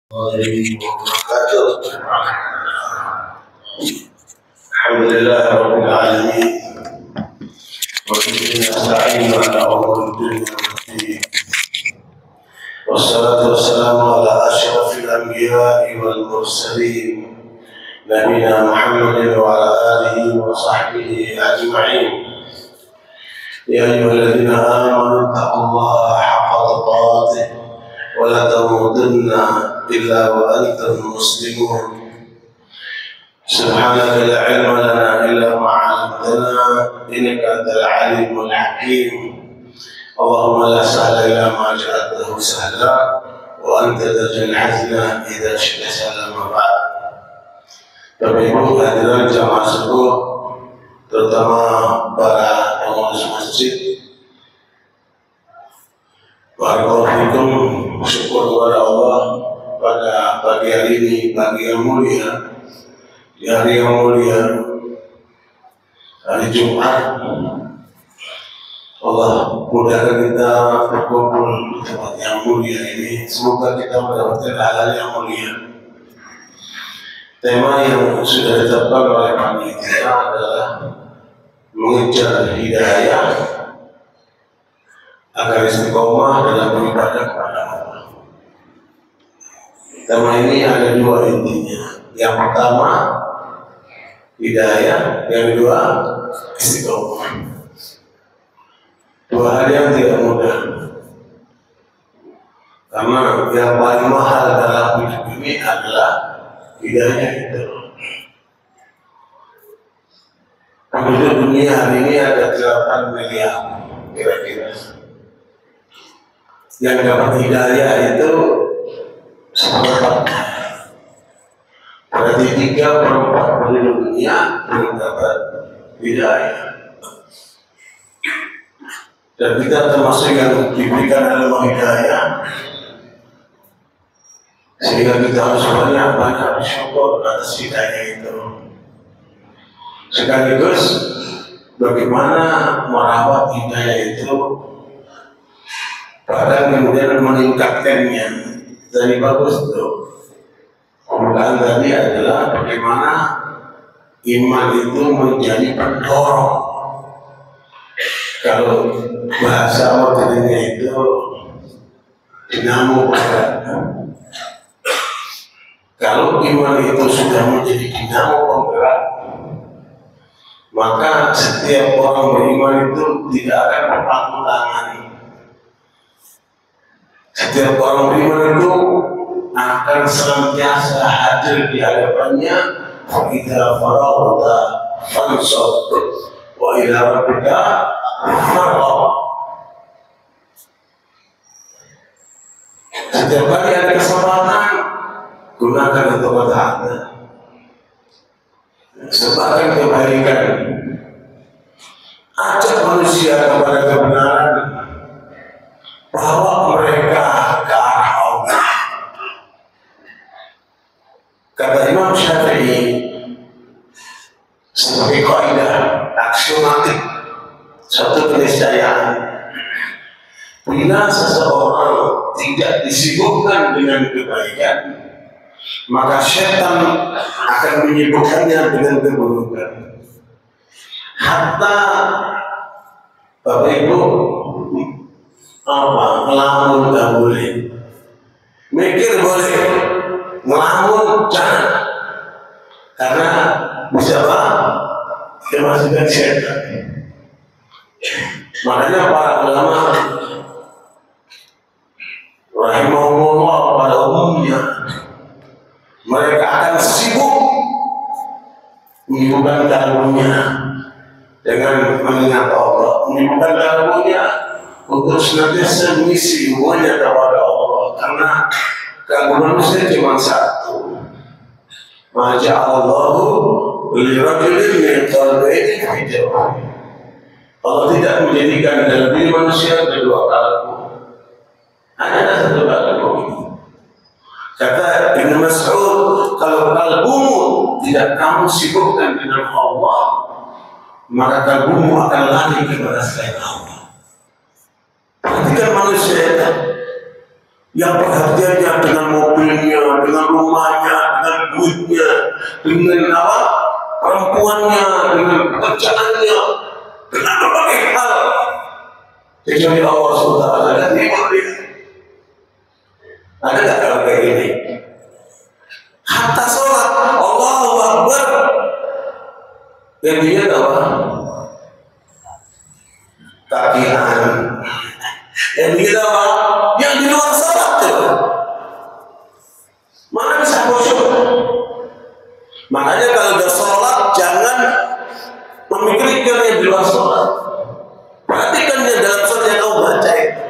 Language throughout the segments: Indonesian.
الله وبركاته. الحمد لله رب العالمين وبه نستعين على امور الدنيا والدين والصلاه والسلام على اشرف الانبياء والمرسلين نبينا محمد وعلى اله وصحبه اجمعين. يا ايها الذين امنوا اتقوا الله حق تقاته ولا تموتن إلا وأنتم مسلمون. سبحانك لا علم لنا إلا ما علمتنا إنك أنت العليم الحكيم. اللهم لا سهل إلا ما جعلته سهلا وأنت تجعل الحزن إذا شئت سهلا. ما بعد. Bapak Ibu hadirin jamaah subuh, terutama para pengurus masjid, barakallahu syukur kepada Allah pada pagi hari ini, pagi yang mulia, di hari yang mulia, hari Jumat. Allah mudahkan kita berkumpul di tempat yang mulia ini. Semoga kita mendapatkan hal-hal yang mulia. Tema yang sudah ditetapkan oleh panitia adalah mengejar hidayah agar istiqomah dalam beribadah kepada Allah. Tema ini ada dua intinya. Yang pertama hidayah, yang kedua istiqomah. Dua hal yang tidak mudah. Karena yang paling mahal dalam hidup ini adalah hidayah itu. Penduduk dunia hari ini ada 8 miliar kira-kira. Yang dapat hidayah itu seperempat. Berarti 3/4 penduduk dunia belum dapat hidayah. Dan kita termasuk yang diberikan ilmu hidayah, sehingga kita harus banyak bersyukur atas hidayah itu. Sekaligus bagaimana merawat hidayah itu, bahkan kemudian meningkatkannya. Jadi bagus tuh. Pembukaan tadi adalah bagaimana iman itu menjadi pendorong. Kalau bahasa modernnya itu dinamo penggerak. Kalau iman itu sudah menjadi dinamo penggerak, maka setiap orang beriman itu tidak akan berpangku tangan. Setiap orang beriman itu akan senantiasa hadir di hadapannya. Fa idza faragta fansab wa ila rabbika farghab. Setiap kali ada kesempatan, gunakan untuk bertahan. Sebarkan kebaikan, ajak manusia kepada kebenaran, bawa mereka ke arah Allah. Kata Imam Syafi'i sebagai kaidah aksiomatik, satu keniscayaan, bila seseorang tidak disibukkan dengan kebaikan, maka setan akan menyibukkannya dengan keburukan. Hatta Bapak Ibu ngelamun tak boleh, mikir boleh, ngelamun jangan, karena bisa kemasukan setan. Makanya para ulama rahimahumullah pada umumnya mereka akan sibuk menyibukkan kalbunya dengan mengingat Allah, menyibukkan kalbunya untuk senantiasa mengisi hubungannya kepada Allah. Karena kalbu manusia cuma satu. Ma ja'alallahu li rajulin min qalbayni fi jawfihi. Allah tidak menjadikan dalam diri manusia kedua kalbu. Hanya satu kalbu. Kata Ibn Mas'ud, kalau kalbumu tidak kamu sibukkan dengan Allah, maka kalbumu akan lari kepada selain Allah. Perhatikan manusia yang perhatiannya dengan mobilnya, duitnya, dengan apa perempuannya, dengan pekerjaannya, dengan berbagai hal. Kecuali Allah SWT ada nikmat dia. Ada nggak kalau kayak gini? Hatta sholat Allahu Akbar, yang dia apa? Takian. Yang dia apa? Yang di luar sholat tuh. Mana bisa khusyuk? Makanya kalau udah sholat jangan memikirkan yang di luar sholat. Perhatikan yang dalam sholat yang kamu baca itu.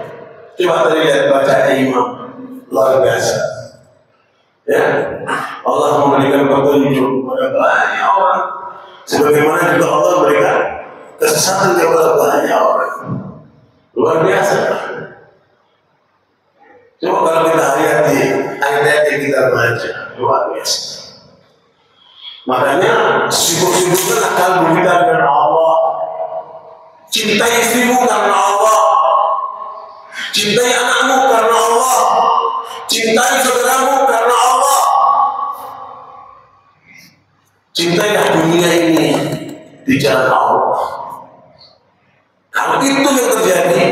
Coba tadi lihat bacaan imam, luar biasa. Ya, Allah memberikan petunjuk kepada banyak orang. Sebagaimana juga Allah memberikan kesesatan kepada banyak orang. Luar biasa. Coba kalau kita hayati ayat-ayat yang kita baca, luar biasa. Makanya sibuk-sibukkan akal kita dengan Allah. Cintai istrimu karena Allah. Cintai anakmu karena Allah. Cintai saudaramu karena Allah. Cintailah dunia ini di jalan Allah. Kalau itu yang terjadi,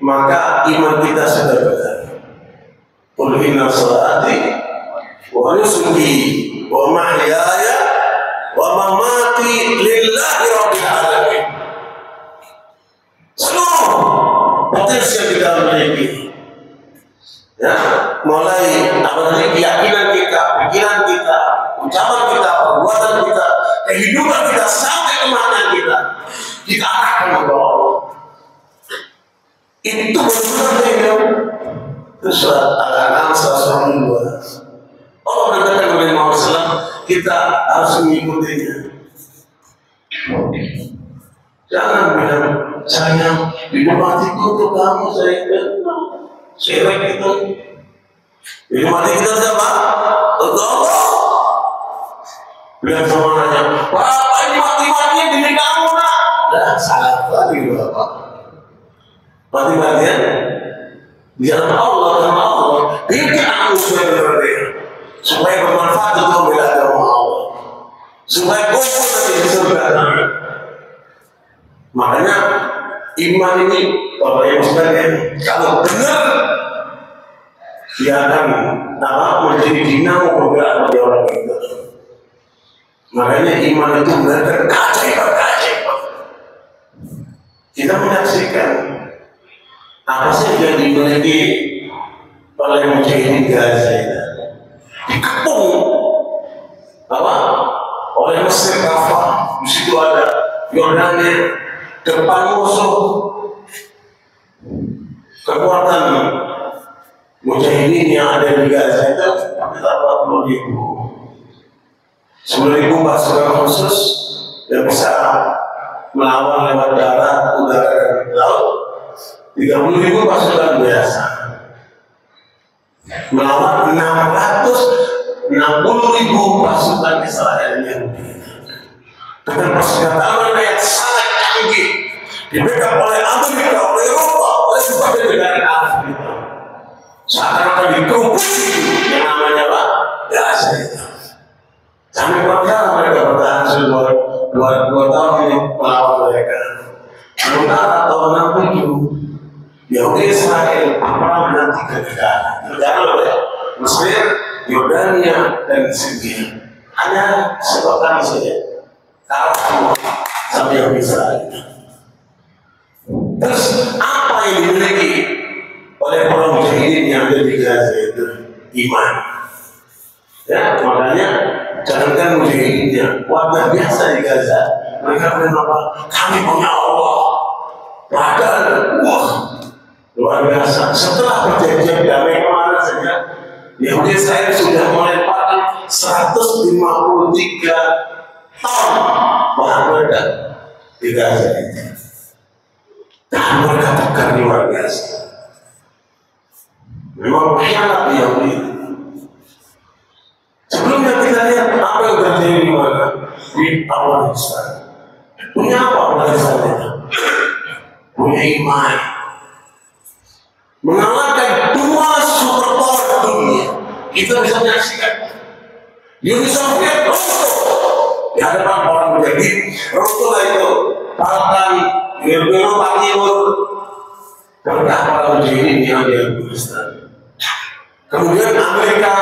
maka iman kita sudah benar. Qul inna sholati wa nusuki wa mahyaya wa mamati lillahi rabbil alamin. Seluruh potensi yang kita miliki, ya, mulai keyakinan kita, pikiran kita, ucapan kita, perbuatan kita, kehidupan kita sampai kemana kita arahkan kepada Allah. Itu benar-benar yang surat Al-An'am 102. Allah berkata kepada Muhammad SAW, kita harus mengikutinya. Jangan bilang sayang hidup matiku untuk kamu, saya kenal syirik itu. Hidup mati kita siapa? Untuk Allah. Bilang sama anaknya, Bapak ini mati-matinya demi kamu nak. Dah salah lagi Bapak. Mati-matian di jalan Allah karena Allah. Bikin aku supaya bermanfaat untuk membela agama Allah, supaya kumpul nanti di surga. Makanya iman ini, Bapak Ibu sekalian, kalau benar dia akan menjadi dinamo bergerak bagi orang itu. Makanya iman itu benar-benar keajaiban. Kita menyaksikan apa sih yang dimiliki oleh mujahidin Gaza ini, dikepung apa oleh Mesir Rafah. Di situ ada Yordania, depan musuh. Kekuatan mujahidin yang ada di Gaza itu 10.000 pasukan khusus yang bisa melawan lewat darat, udara, dan laut. 30.000 pasukan biasa melawan 660.000 pasukan Israel yang dengan persenjataan yang sangat canggih, dibackup oleh Amerika, oleh Eropa, oleh berbagai negara Afrika. Seakan-akan dikerumputi yang namanya apa? Gaza itu. Sampai berapa mereka bertahan selama 2 tahun ini melawan mereka. Sementara tahun 67 Yahudi Israel perang dengan 3 negara, Mesir, Yordania, dan Syria. Hanya sebabkan saja kalah semua sama Yahudi Israel. Terus apa yang dimiliki oleh para mujahidin yang ada di Gaza itu? Iman. Ya, makanya jangankan mujahidinnya, warga biasa di Gaza, mereka bilang apa? Kami punya Allah. Padahal, wah, luar biasa. Setelah perjanjian damai kemana saja, Yahudi Israel sudah melemparkan 153 ton bahan peledak di Gaza itu. Dan mereka tekan luar biasa. Memang khianat Yahudi. Sebelumnya kita lihat apa yang terjadi di mana? Di Afghanistan. Punya apa Afghanistan itu? Punya iman. Mengalahkan 2 superpower dunia. Kita bisa menyaksikan Uni Soviet runtuh di hadapan orang menjadi runtuhlah itu Balkan, Eropa Timur, berkah para menjadi di Afghanistan. Kemudian Amerika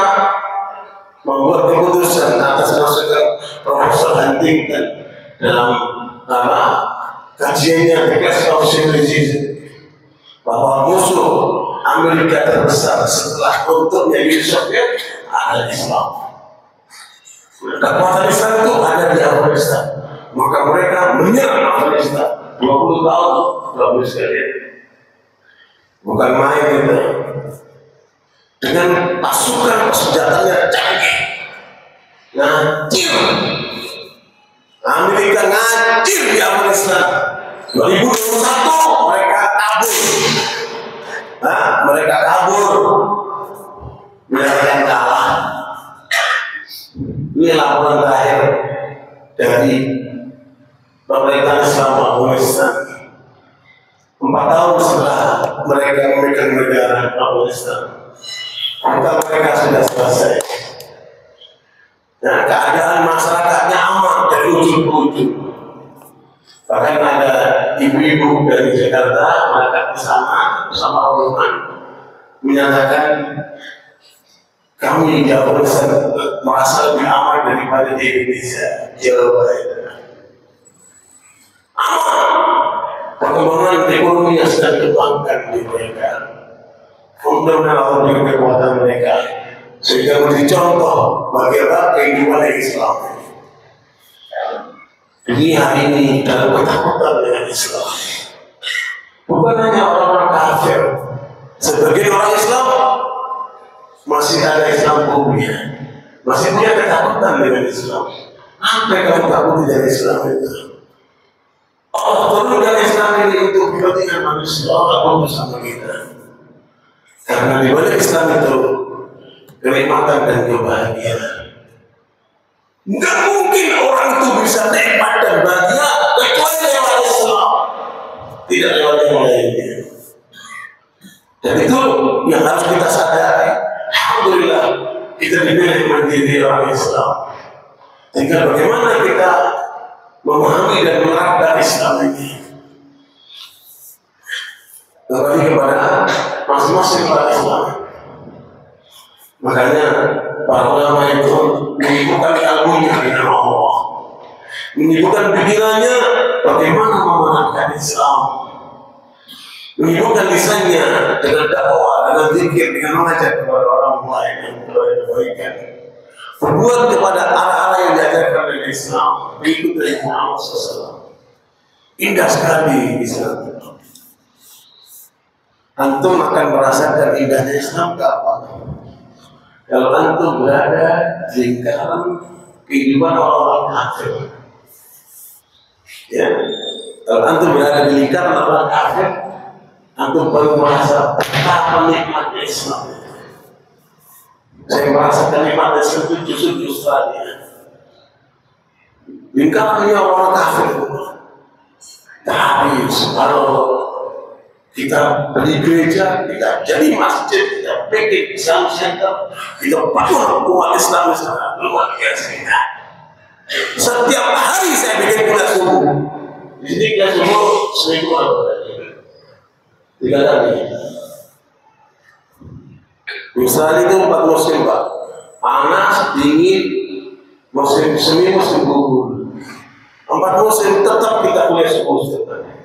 membuat keputusan atas masukan Profesor Huntington dalam kajiannya The Clash of Civilization bahwa musuh Amerika terbesar setelah runtuhnya Uni Soviet adalah Islam. Kekuatan Islam itu ada di Afghanistan, maka mereka menyerang Afghanistan 20 tahun Bapak sekalian. Bukan main itu. Dengan pasukan senjatanya canggih, ngacir. Amerika ngacir di Afghanistan. 2021 mereka kabur. Mereka kabur. Menyerahkan kalah. Ini laporan terakhir dari pemerintah Islam Afghanistan. 4 tahun setelah mereka memegang negara Afghanistan, maka mereka sudah selesai. Nah, keadaan masyarakatnya aman dari ujung ke ujung. Bahkan ada ibu-ibu dari Jakarta mereka di sana bersama rombongan menyatakan kami di Afghanistan merasa lebih aman daripada di Indonesia. Jawa Barat. Aman. Perkembangan ekonomi yang sedang dikembangkan di mereka. Mudah-mudahan Allah berikan kekuatan mereka sehingga menjadi contoh bagaimana kehidupan Islam. Jadi hari ini dalam ketakutan dengan Islam. Bukan hanya orang-orang kafir, sebagian orang Islam masih ada Islam fobia, masih punya ketakutan dengan Islam. Apa yang kamu takuti dari Islam itu? Allah turunkan Islam ini untuk kepentingan manusia, Allah bersama kita. Karena di balik Islam itu kenikmatan dan kebahagiaan. Nggak mungkin orang itu bisa nikmat dan bahagia kecuali lewat Islam, tidak lewat yang lainnya. Dan itu yang harus kita sadari. Alhamdulillah kita dipilih menjadi orang Islam. Tinggal bagaimana kita memahami dan menerapkan Islam ini. Kembali kepada masing-masing orang Islam. Makanya para ulama itu menyibukkan ilmunya dengan Allah, menyibukkan pikirannya bagaimana memenangkan Islam, menyibukkan lisannya dengan dakwah, dengan zikir, dengan mengajak kepada orang lain yang kebaikan, berbuat kepada arah-arah yang diajarkan oleh Islam, berikut dari Muhammad SAW. Indah sekali Islam. Antum akan merasakan indahnya Islam kapan? Kalau antum berada di lingkaran kehidupan orang-orang kafir, ya. Kalau antum berada di lingkaran orang kafir, antum baru merasa betapa nikmatnya Islam. Saya merasakan nikmatnya Islam itu justru di Australia. Lingkarannya orang kafir, tapi subhanallah. Kita beli gereja, kita jadi masjid, kita bikin Islam Center, kita bangun umat Islam sana luar biasa. Setiap hari saya bikin kuliah subuh. Di sini kuliah subuh seminggu ada 3 kali. Misalnya itu 4 musim Pak, panas, dingin, musim semi, musim gugur. 4 musim tetap kita kuliah subuh setiap hari.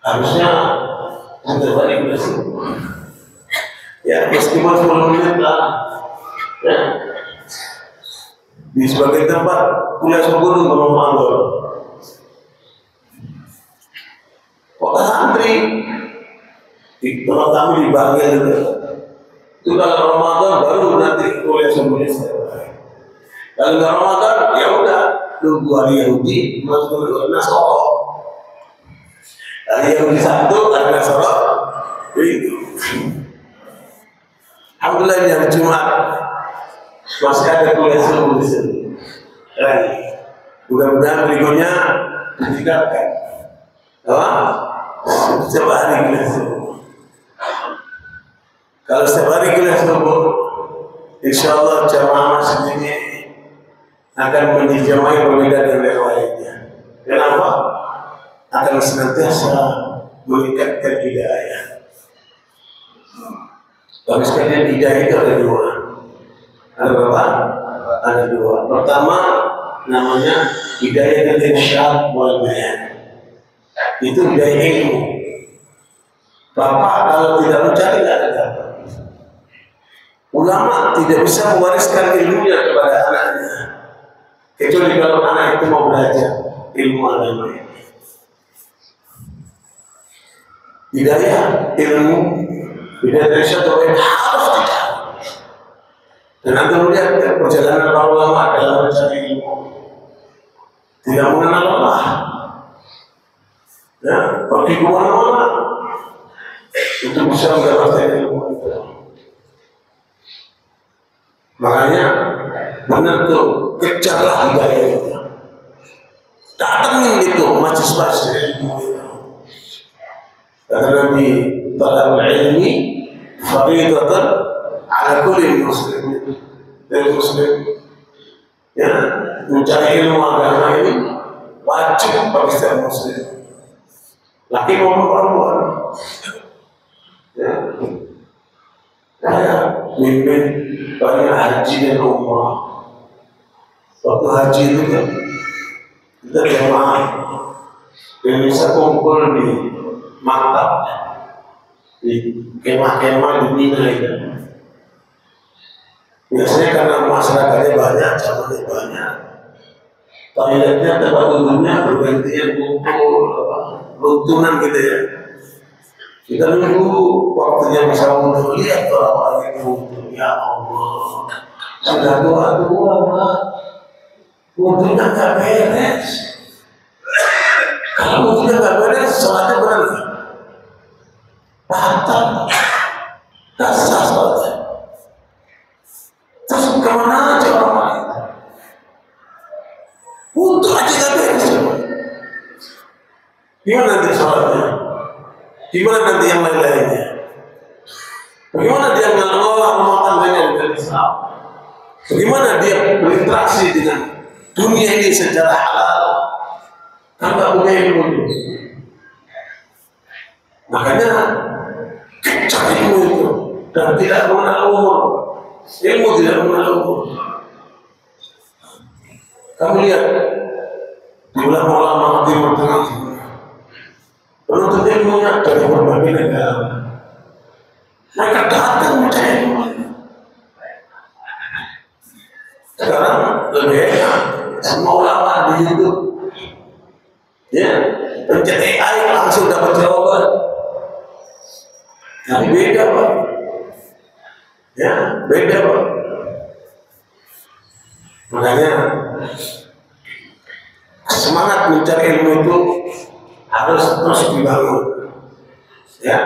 Harusnya setiap hari kuliah subuh. Ya, meskipun 10 menit lah. Ya. Di sebagian tempat kuliah subuh itu belum mandor. Kota santri di tempat kami di bagian itu kalau Ramadan baru nanti kuliah subuhnya setiap hari. Kalau nggak Ramadan ya udah tunggu hari Yahudi masuk ke Nasoro. Hari Yahudi Sabtu, hari Nasoro itu. Alhamdulillah ini hari Jumat masih ada kuliah subuh di sini. Mudah-mudahan berikutnya ditingkatkan. Setiap hari kuliah subuh. Kalau setiap hari kuliah subuh, Insya Allah jamaah masjid ini akan menjadi jamaah yang berbeda dari yang lainnya. Kenapa? Akan senantiasa meningkatkan hidayah. Tapi sekalian hidayah itu ada dua. Ada berapa? Ada dua. Pertama namanya hidayah irsyad wal bayan. Itu hidayah ilmu. Bapak kalau tidak mencari tidak ada dapat. Ulama tidak bisa mewariskan ilmunya kepada anaknya kecuali kalau anak itu mau belajar ilmu agama ini. Hidayah ilmu, hidayah irsyad wal bayan harus dicari. Dan Anda melihat perjalanan para ulama dalam mencari ilmu tidak mengenal Allah. Ya, pergi ke mana-mana untuk bisa mendapatkan ilmu itu. Makanya benar tuh, kejarlah hidayah itu. Datangin itu majelis ilmu itu. Kata Nabi, talabul ilmi fardhatun ala kulli muslimin. Dari muslim, ya, mencari ilmu agama ini wajib bagi setiap muslim. Laki maupun perempuan. Ya. Saya mimpin banyak haji dan umrah. Waktu haji itu kan kita jemaah Indonesia kumpul di maktab, di kemah-kemah di Mina itu. Biasanya karena masyarakatnya banyak, jamannya banyak, toiletnya tempat duduknya bergantian kumpul, runtunan gitu ya. Kita nunggu waktunya bisa untuk lihat orang-orang itu. Ya Allah, sudah doa-doa, Pak. Wudhunya nggak beres. Kalau wudhunya nggak beres, sholatnya benar nggak? Batal, nggak sah sholatnya. Terus kemana aja orang lain? Wudhu aja nggak beres. Gimana nanti sholatnya? Gimana nanti yang lain-lainnya? Bagaimana dia mengelola rumah tangganya dengan Islam? Bagaimana dia berinteraksi dengan dunia ini secara halal? Kan tak punya ilmu. Makanya kejar ilmu itu dan tidak mengenal umur. Ilmu tidak mengenal umur. Kamu lihat di ulama-ulama Timur Tengah, penuntut ilmunya dari berbagai negara. Mereka datang mencari ilmu. Sekarang lebih enak, semua ulama di YouTube, ya, pencet AI langsung dapat jawaban. Tapi beda Pak, ya beda Pak. Makanya semangat mencari ilmu itu harus terus dibangun. Ya,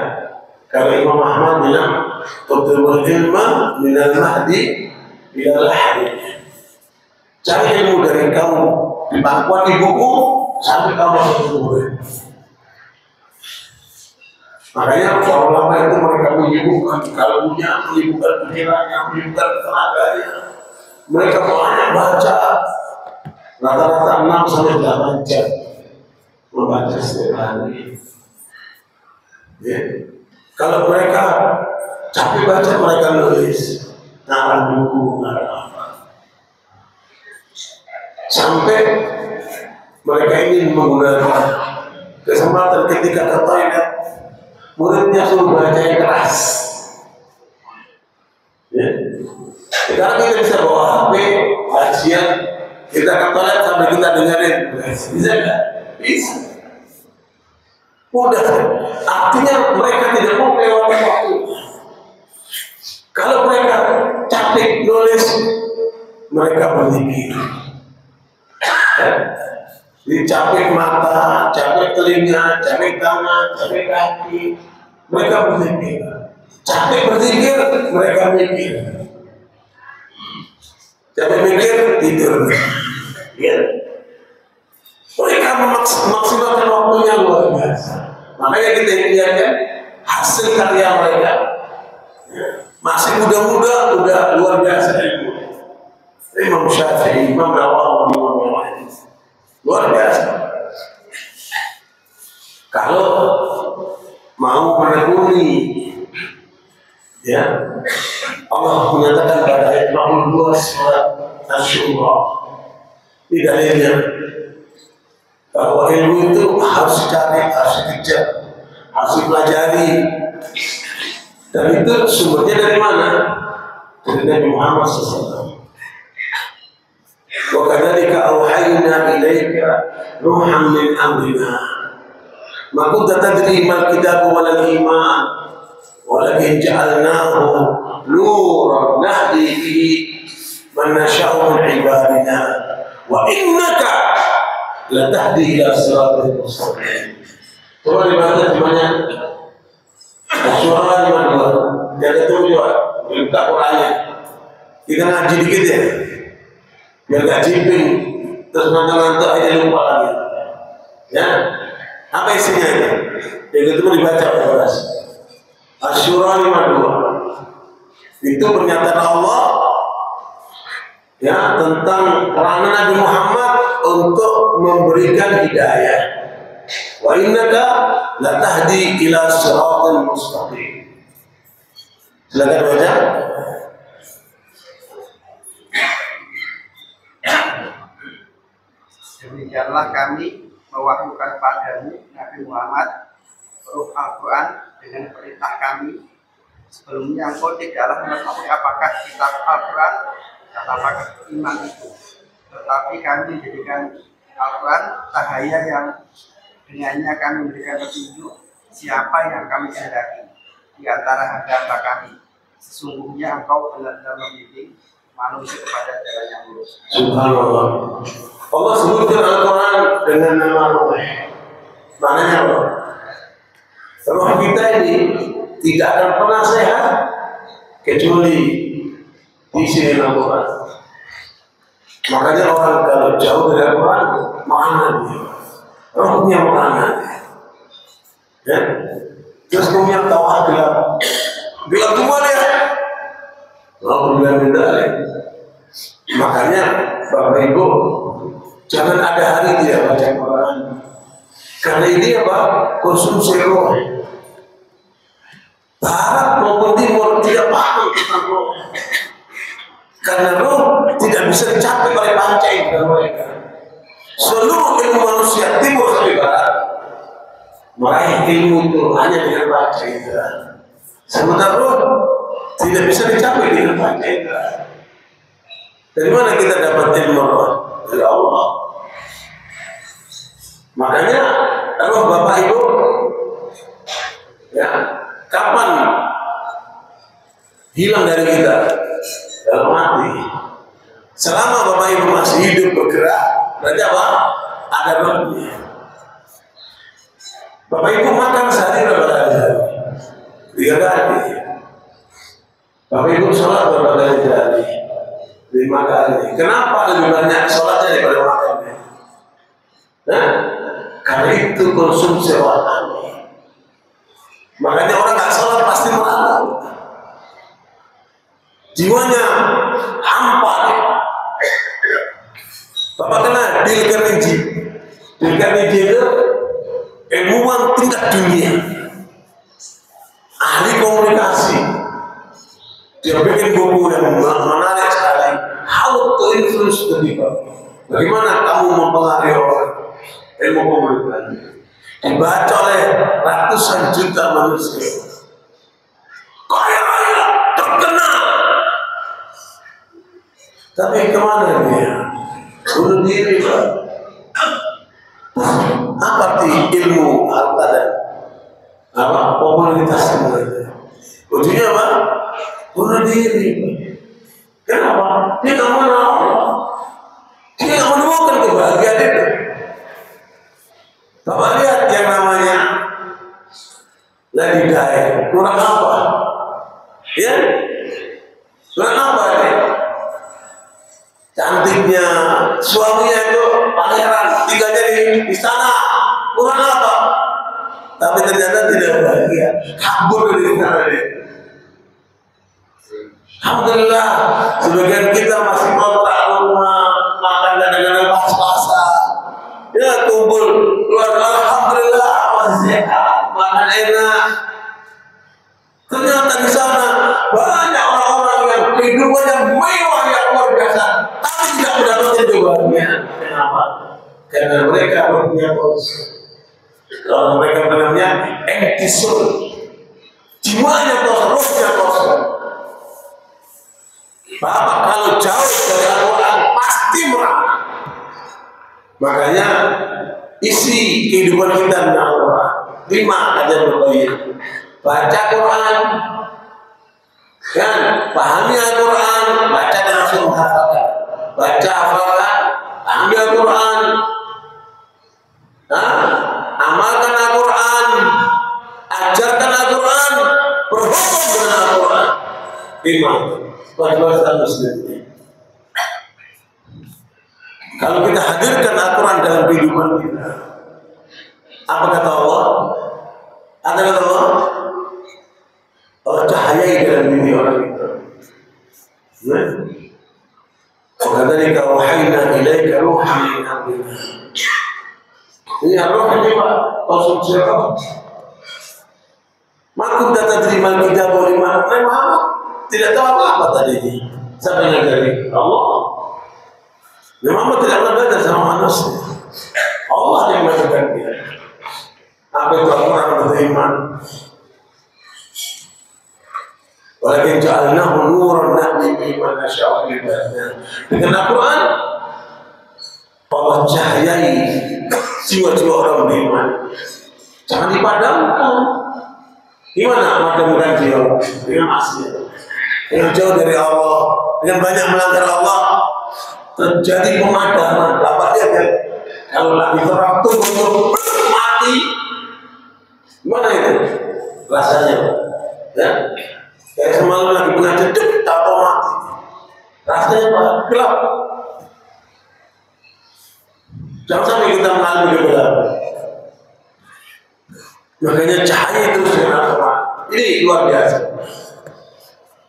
kalau Imam Ahmad bilang, "Utlubul ilma minal mahdi ilal lahdi." Cari ilmu dari kamu di pangkuan ibuku sampai kamu masuk kubur. Makanya para ulama itu mereka menyibukkan kalbunya, menyibukkan pikirannya, menyibukkan tenaganya. Mereka banyak baca, rata-rata 6 sampai 8 jam membaca setiap hari. Ya. Kalau mereka capek baca, mereka nulis, ngarang buku, ngarang apa. Sampai mereka ini menggunakan kesempatan ketika ke toilet, muridnya suruh baca yang keras. Ya. Sekarang kita bisa bawa HP, kajian, kita ke toilet sampai kita dengerin. Bisa nggak? Bisa. Mudah. Artinya mereka tidak mau melewati waktu. Kalau mereka capek nulis, mereka berzikir. Jadi capek mata, capek telinga, capek tangan, capek kaki, mereka berzikir. Capek berzikir, mereka mikir. Capek mikir, tidur. Ya. Mereka memaksimalkan waktunya luar biasa. Makanya kita lihat hasil karya mereka. Masih muda-muda udah luar biasa ilmu. Imam Syafi'i, Imam Nawawi, Imam Malik, luar biasa. Kalau mau menekuni, ya Allah menyatakan pada ayat 42 surat Asy-Syura di dalilnya bahwa ilmu itu harus dicari, harus dikejar, harus dipelajari. Dan itu sumbernya dari mana? Dari Nabi Muhammad SAW. Wa kadzalika auhayna ilaika ruhan min amrina. Ma kunta tadri mal kitab wal iman, walakin ja'alnahu nuran nahdi bihi man nasha'u min ibadina wa innaka la tahdi ila siratal mustaqim. Coba dibaca semuanya. Asy-Syura 52. Jangan tunggu juga, buka Qur'annya. Kita ngaji dikit ya. Biar gak jimping, terus ngantuk-ngantuk aja lupa lagi. Ya, apa isinya itu? Yang itu dibaca oleh Asy-Syura 52. Itu pernyataan Allah ya tentang peranan Nabi Muhammad untuk memberikan hidayah. Wa innaka la tahdi ila siratal mustaqim. Silakan baca. Demikianlah kami mewahyukan padamu Nabi Muhammad huruf Al-Quran dengan perintah kami. Sebelumnya engkau tidaklah mengetahui apakah kitab Al-Quran dan apakah iman itu. Tetapi kami menjadikan Al-Quran cahaya yang dengannya kami memberikan petunjuk siapa yang kami kehendaki di antara hamba kami. Sesungguhnya engkau benar-benar membimbing manusia kepada jalan yang lurus. Subhanallah. Allah sebutkan Al-Quran dengan nama Ruh. Maknanya apa? Ruh kita ini tidak akan pernah sehat kecuali diisi Al-Quran. Makanya orang kalau jauh dari Al-Quran, makanan dia. Rohnya makanan. Ya. Terus kemudian tawah gelap. Gelap semua dia. Allah bilang makanya Bapak Ibu jangan ada hari tidak baca Quran. Karena ini apa? Konsumsi roh. Barat maupun timur tidak paham tentang roh. Karena roh tidak bisa dicapai oleh panca indera mereka. Seluruh ilmu manusia timur sampai barat meraih ilmu itu hanya dengan panca indera. Sementara roh tidak bisa dicapai dengan panca indera. Dari mana kita dapat ilmu roh? Dari Allah. Makanya roh Bapak Ibu, ya, kapan hilang dari kita? Dalam mati. Selama Bapak Ibu masih hidup bergerak, berarti apa? Ada rohnya. Bapak Ibu makan sehari berapa kali sehari? 3 kali. Bapak Ibu sholat berapa kali sehari? 5 kali. Kenapa lebih banyak sholatnya daripada makannya? Nah, karena itu konsumsi rohani. Makanya orang nggak sholat pasti makan. Jiwanya hampa. Bapak kenal Dale Carnegie. Dale Carnegie itu ilmuwan tingkat dunia, ahli komunikasi. Dia bikin buku yang menarik sekali. How to influence the people. Bagaimana kamu mempengaruhi orang? Ilmu komunikasi dibaca oleh ratusan juta manusia. Kaya raya, terkenal. Tapi kemana dia? Bunuh diri, Pak. Apa arti ilmu harta dan apa popularitas mereka? Ujungnya apa? Bunuh diri. Kenapa? Dia nggak mau Allah. Dia nggak menemukan kebahagiaan itu. Bapak lihat yang namanya lagi daya, kurang apa? Ya, kurang apa ya? Cantiknya, suaminya itu pangeran, tinggalnya di istana, kurang apa? Tapi ternyata tidak bahagia, kabur dari istana dia. Alhamdulillah, sebagian kita masih kontrak rumah, makan kadang-kadang pas-pasan. Ya kumpul keluarga, alhamdulillah masih sehat, makan enak. Ternyata di sana banyak orang-orang yang kehidupannya mewah yang luar biasa, tapi tidak mendapatkan jawabannya. Kenapa? Karena mereka punya dosa. Kalau mereka namanya empty soul, jiwanya kosong, rohnya kosong. Bapak kalau jauh dari Al-Quran pasti merana. Makanya isi kehidupan kita dengan Al-Quran 5 aja berbaik. Baca Quran, kan? Pahami Al-Quran, baca dan langsung hafalkan. Baca hafalkan, pahami Al-Quran, amalkan Al-Quran, ajarkan Al-Quran, berhukum dengan Al-Quran. 5. Wajiban muslim. Kalau kita hadirkan Al-Quran dalam kehidupan kita, apa kata Allah? Ada kata Allah? Allah cahayai dalam diri orang itu. Wakadzalika wahayna ilaika ruhan min amrina. Ini roh ini Pak, konsumsi roh. Makum data terima kita boleh Muhammad. Tidak tahu apa-apa tadi ini. Siapa yang dari Allah? Muhammad tidak pernah belajar sama manusia. Allah yang mengajarkan dia. Apa itu Al-Quran beriman? Walakin ja'alnahu nuran nahdi bihi man nasya'u min ibadina. Dengan Al-Quran Allah cahayai jiwa-jiwa orang beriman. Jangan dipadamkan. Gimana memadamkan jiwa? Dengan maksiat. Yang jauh dari Allah, dengan banyak melanggar Allah, terjadi pemadaman. Bapaknya kan, kalau lagi terang tuh mati, gimana itu rasanya? Ya, kayak semalam lagi pengajian, tahu mati. Rasanya apa? Gelap. Jangan sampai kita mengalami kegelapan. Makanya cahaya itu sangat. Ini luar biasa.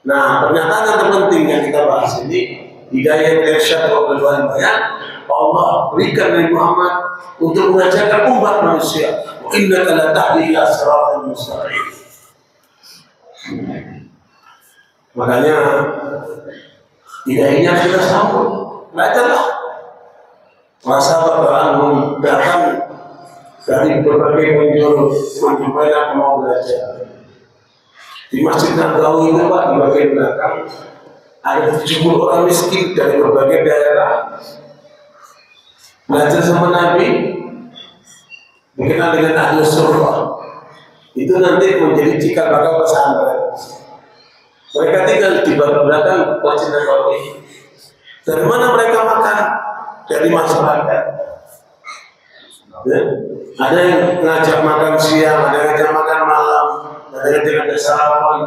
Nah, pernyataan yang terpenting yang kita bahas ini, hidayah irsyad wa bayan, Allah berikan Nabi Muhammad untuk mengajarkan umat manusia. Wa innaka la tahdi ila siratal mustaqim. Makanya hidayahnya sudah sambut. Belajarlah. Masa Al-Quran datang dari berbagai penjuru, menjumpai yang mau belajar. Di Masjid Nabawi itu Pak, di bagian belakang ada 70 orang miskin dari berbagai daerah belajar sama Nabi, dikenal dengan ahli surga. Itu nanti menjadi cikal bakal pesantren. Mereka tinggal di belakang Masjid Nabawi. Dari mana mereka makan? Dari masyarakat. Ya? Ada yang ngajak makan siang, ada yang ngajak makan malam, ada yang tidak ada sarapan.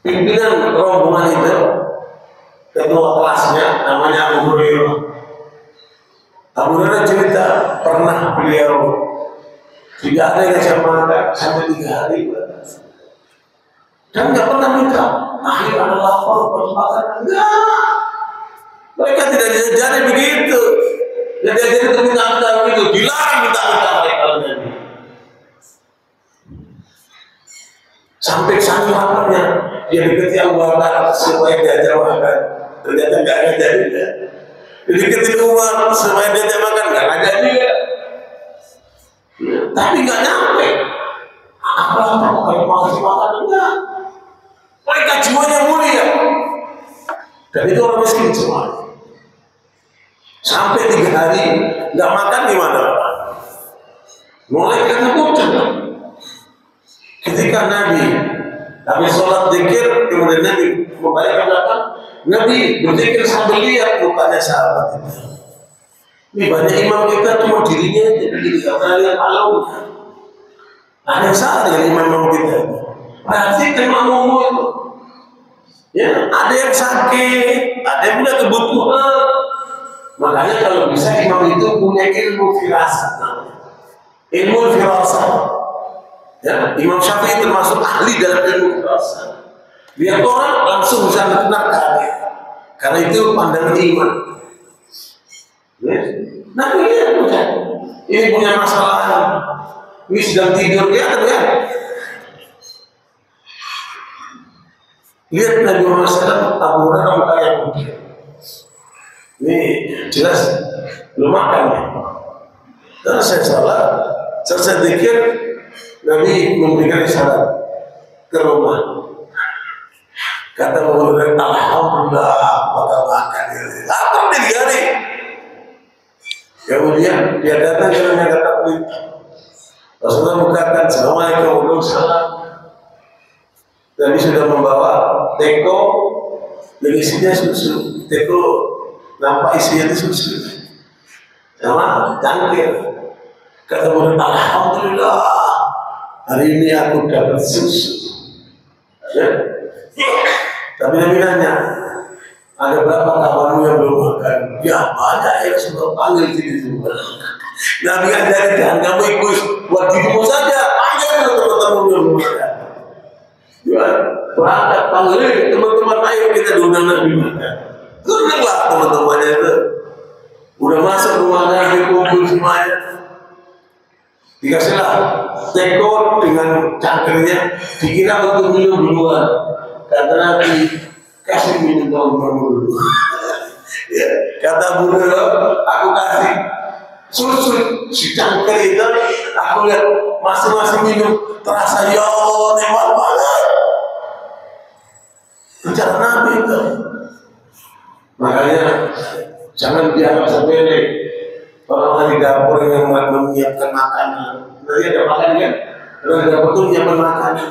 Pimpinan rombongan itu, ketua kelasnya namanya Abu Hurairah. Abu Hurairah cerita pernah beliau tidak ada yang ngajak makan sampai 3 hari, dan nggak pernah minta. Akhirnya ada lapor buat makan, enggak. Mereka tidak diajari begitu. Yang diajari itu minta-minta begitu, dilarang minta-minta mereka Nabi. Sampai saking laparnya dia deketi Abu Bakar supaya diajar makan. Ternyata nggak ada juga. Deketi Umar supaya diajar makan, nggak ada juga. Tapi nggak nyampe. Apa kalau mau kasih makan enggak? Mereka jiwanya mulia. Dan itu orang miskin semua. Sampai 3 hari nggak makan gimana? Mulai karena bosan. Ketika Nabi sholat zikir, kemudian Nabi kembali ke belakang, Nabi berzikir sambil lihat mukanya sahabat itu. Ini banyak imam kita cuma dirinya jadi nggak pernah lihat alaunya. Ada yang salah dengan imam kita. Perhatikan makmummu itu. Ya, ada yang sakit, ada yang punya kebutuhan. Makanya kalau bisa imam itu punya ilmu firasat. Ilmu firasat. Ya, Imam Syafi'i termasuk ahli dalam ilmu firasat. Lihat orang langsung bisa mengenalkan, karena itu pandangan iman. Nabi lihat ini punya masalah, ini sedang tidur dia kan? Lihat Nabi Muhammad SAW, Abu Hurairah kayak begini. Ini jelas belum makan ya. Karena saya salah, saya pikir Nabi memberikan isyarat ke rumah. Kata Abu Hurairah, alhamdulillah, maka makan ini. Lapar di hari. Kemudian dia datang ke rumah kata Rasulullah mengatakan, Assalamualaikum warahmatullahi wabarakatuh. Nabi sudah membawa teko yang isinya susu. Teko nampak isinya itu susu sama cangkir. Kata murid, alhamdulillah, hari ini aku dapat susu. Ya? Tapi Nabi nanya, ada berapa kawanmu yang belum makan? Ya banyak ya, sudah panggil itu. Nabi ajarin, jangan kamu ikut buat dirimu saja, panggil teman-teman belum makan. Ya, berangkat panggil teman-teman, ayo kita diundang Nabi makan. Kenapa teman-temannya itu udah masuk rumah Nabi, kumpul semuanya. Dikasihlah teko dengan cangkirnya, dikira untuk minum duluan. Kata Nabi, kasih minum dulu. Ya, kata Abu Hurairah, aku kasih susu si cangkir itu, aku lihat masing-masing minum, terasa ya Allah nikmat banget. Bicara Nabi itu. Makanya jangan dianggap sepele. Orang di dapur yang menyiapkan makanan, nanti ada makan kan? Kalau di dapur itu menyiapkan makanan,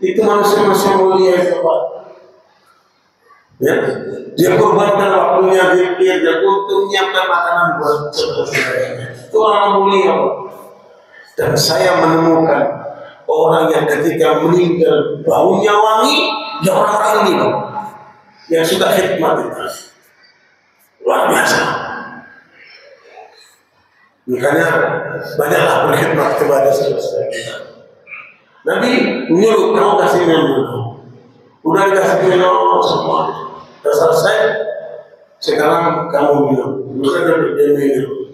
itu manusia mulia itu Pak. Ya, dia korbankan waktunya, dia untuk menyiapkan makanan buat saudaranya. Itu orang mulia Pak. Dan saya menemukan orang yang ketika meninggal baunya wangi, ya orang-orang ini Pak, yang suka khidmat itu luar biasa. Makanya banyaklah berkhidmat kepada saudara kita. Nabi menyuruh kamu kasih minum. Udah dikasih minum semua. Sudah selesai. Sekarang kamu minum. Bukan dia minum.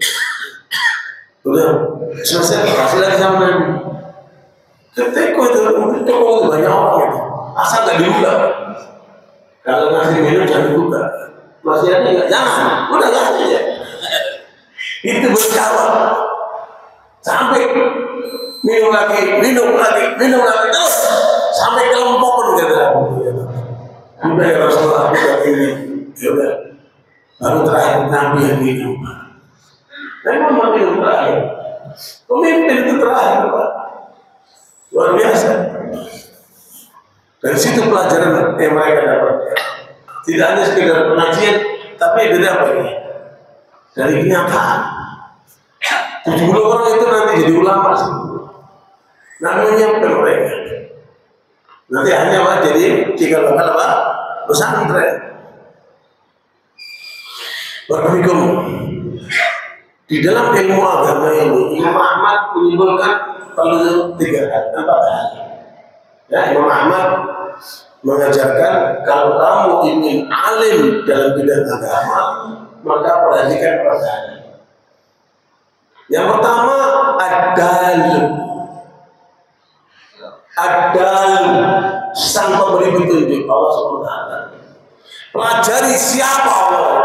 Udah selesai. Kasih lagi sama Nabi. Ketika itu banyak orang itu. Asal nggak dibuka. Kalau ngasih minum jangan dibuka. Masih ada nggak? Jangan. Udah kasih aja. Itu berjawab sampai minum lagi terus sampai kelempokan kata Abu. Udah ya Rasulullah, aku ini sudah baru terakhir Nabi yang minum. Memang minum terakhir, pemimpin itu terakhir Pak. Luar biasa. Dari situ pelajaran yang mereka dapat. Tidak hanya sekedar pengajian, tapi didapat dari kenyataan. 70 orang itu nanti jadi ulama semua. Namanya mereka. Nanti hanya jadi cikal bakal apa? Pesantren. Barakallahu. Di dalam ilmu agama ini, Imam Ahmad menyimpulkan perlu 4 hal. Ya, Imam Ahmad mengajarkan kalau kamu ingin alim dalam bidang agama, maka perhatikan pertanyaan. Yang pertama, adal sang pemberi petunjuk Allah SWT. Pelajari siapa Allah.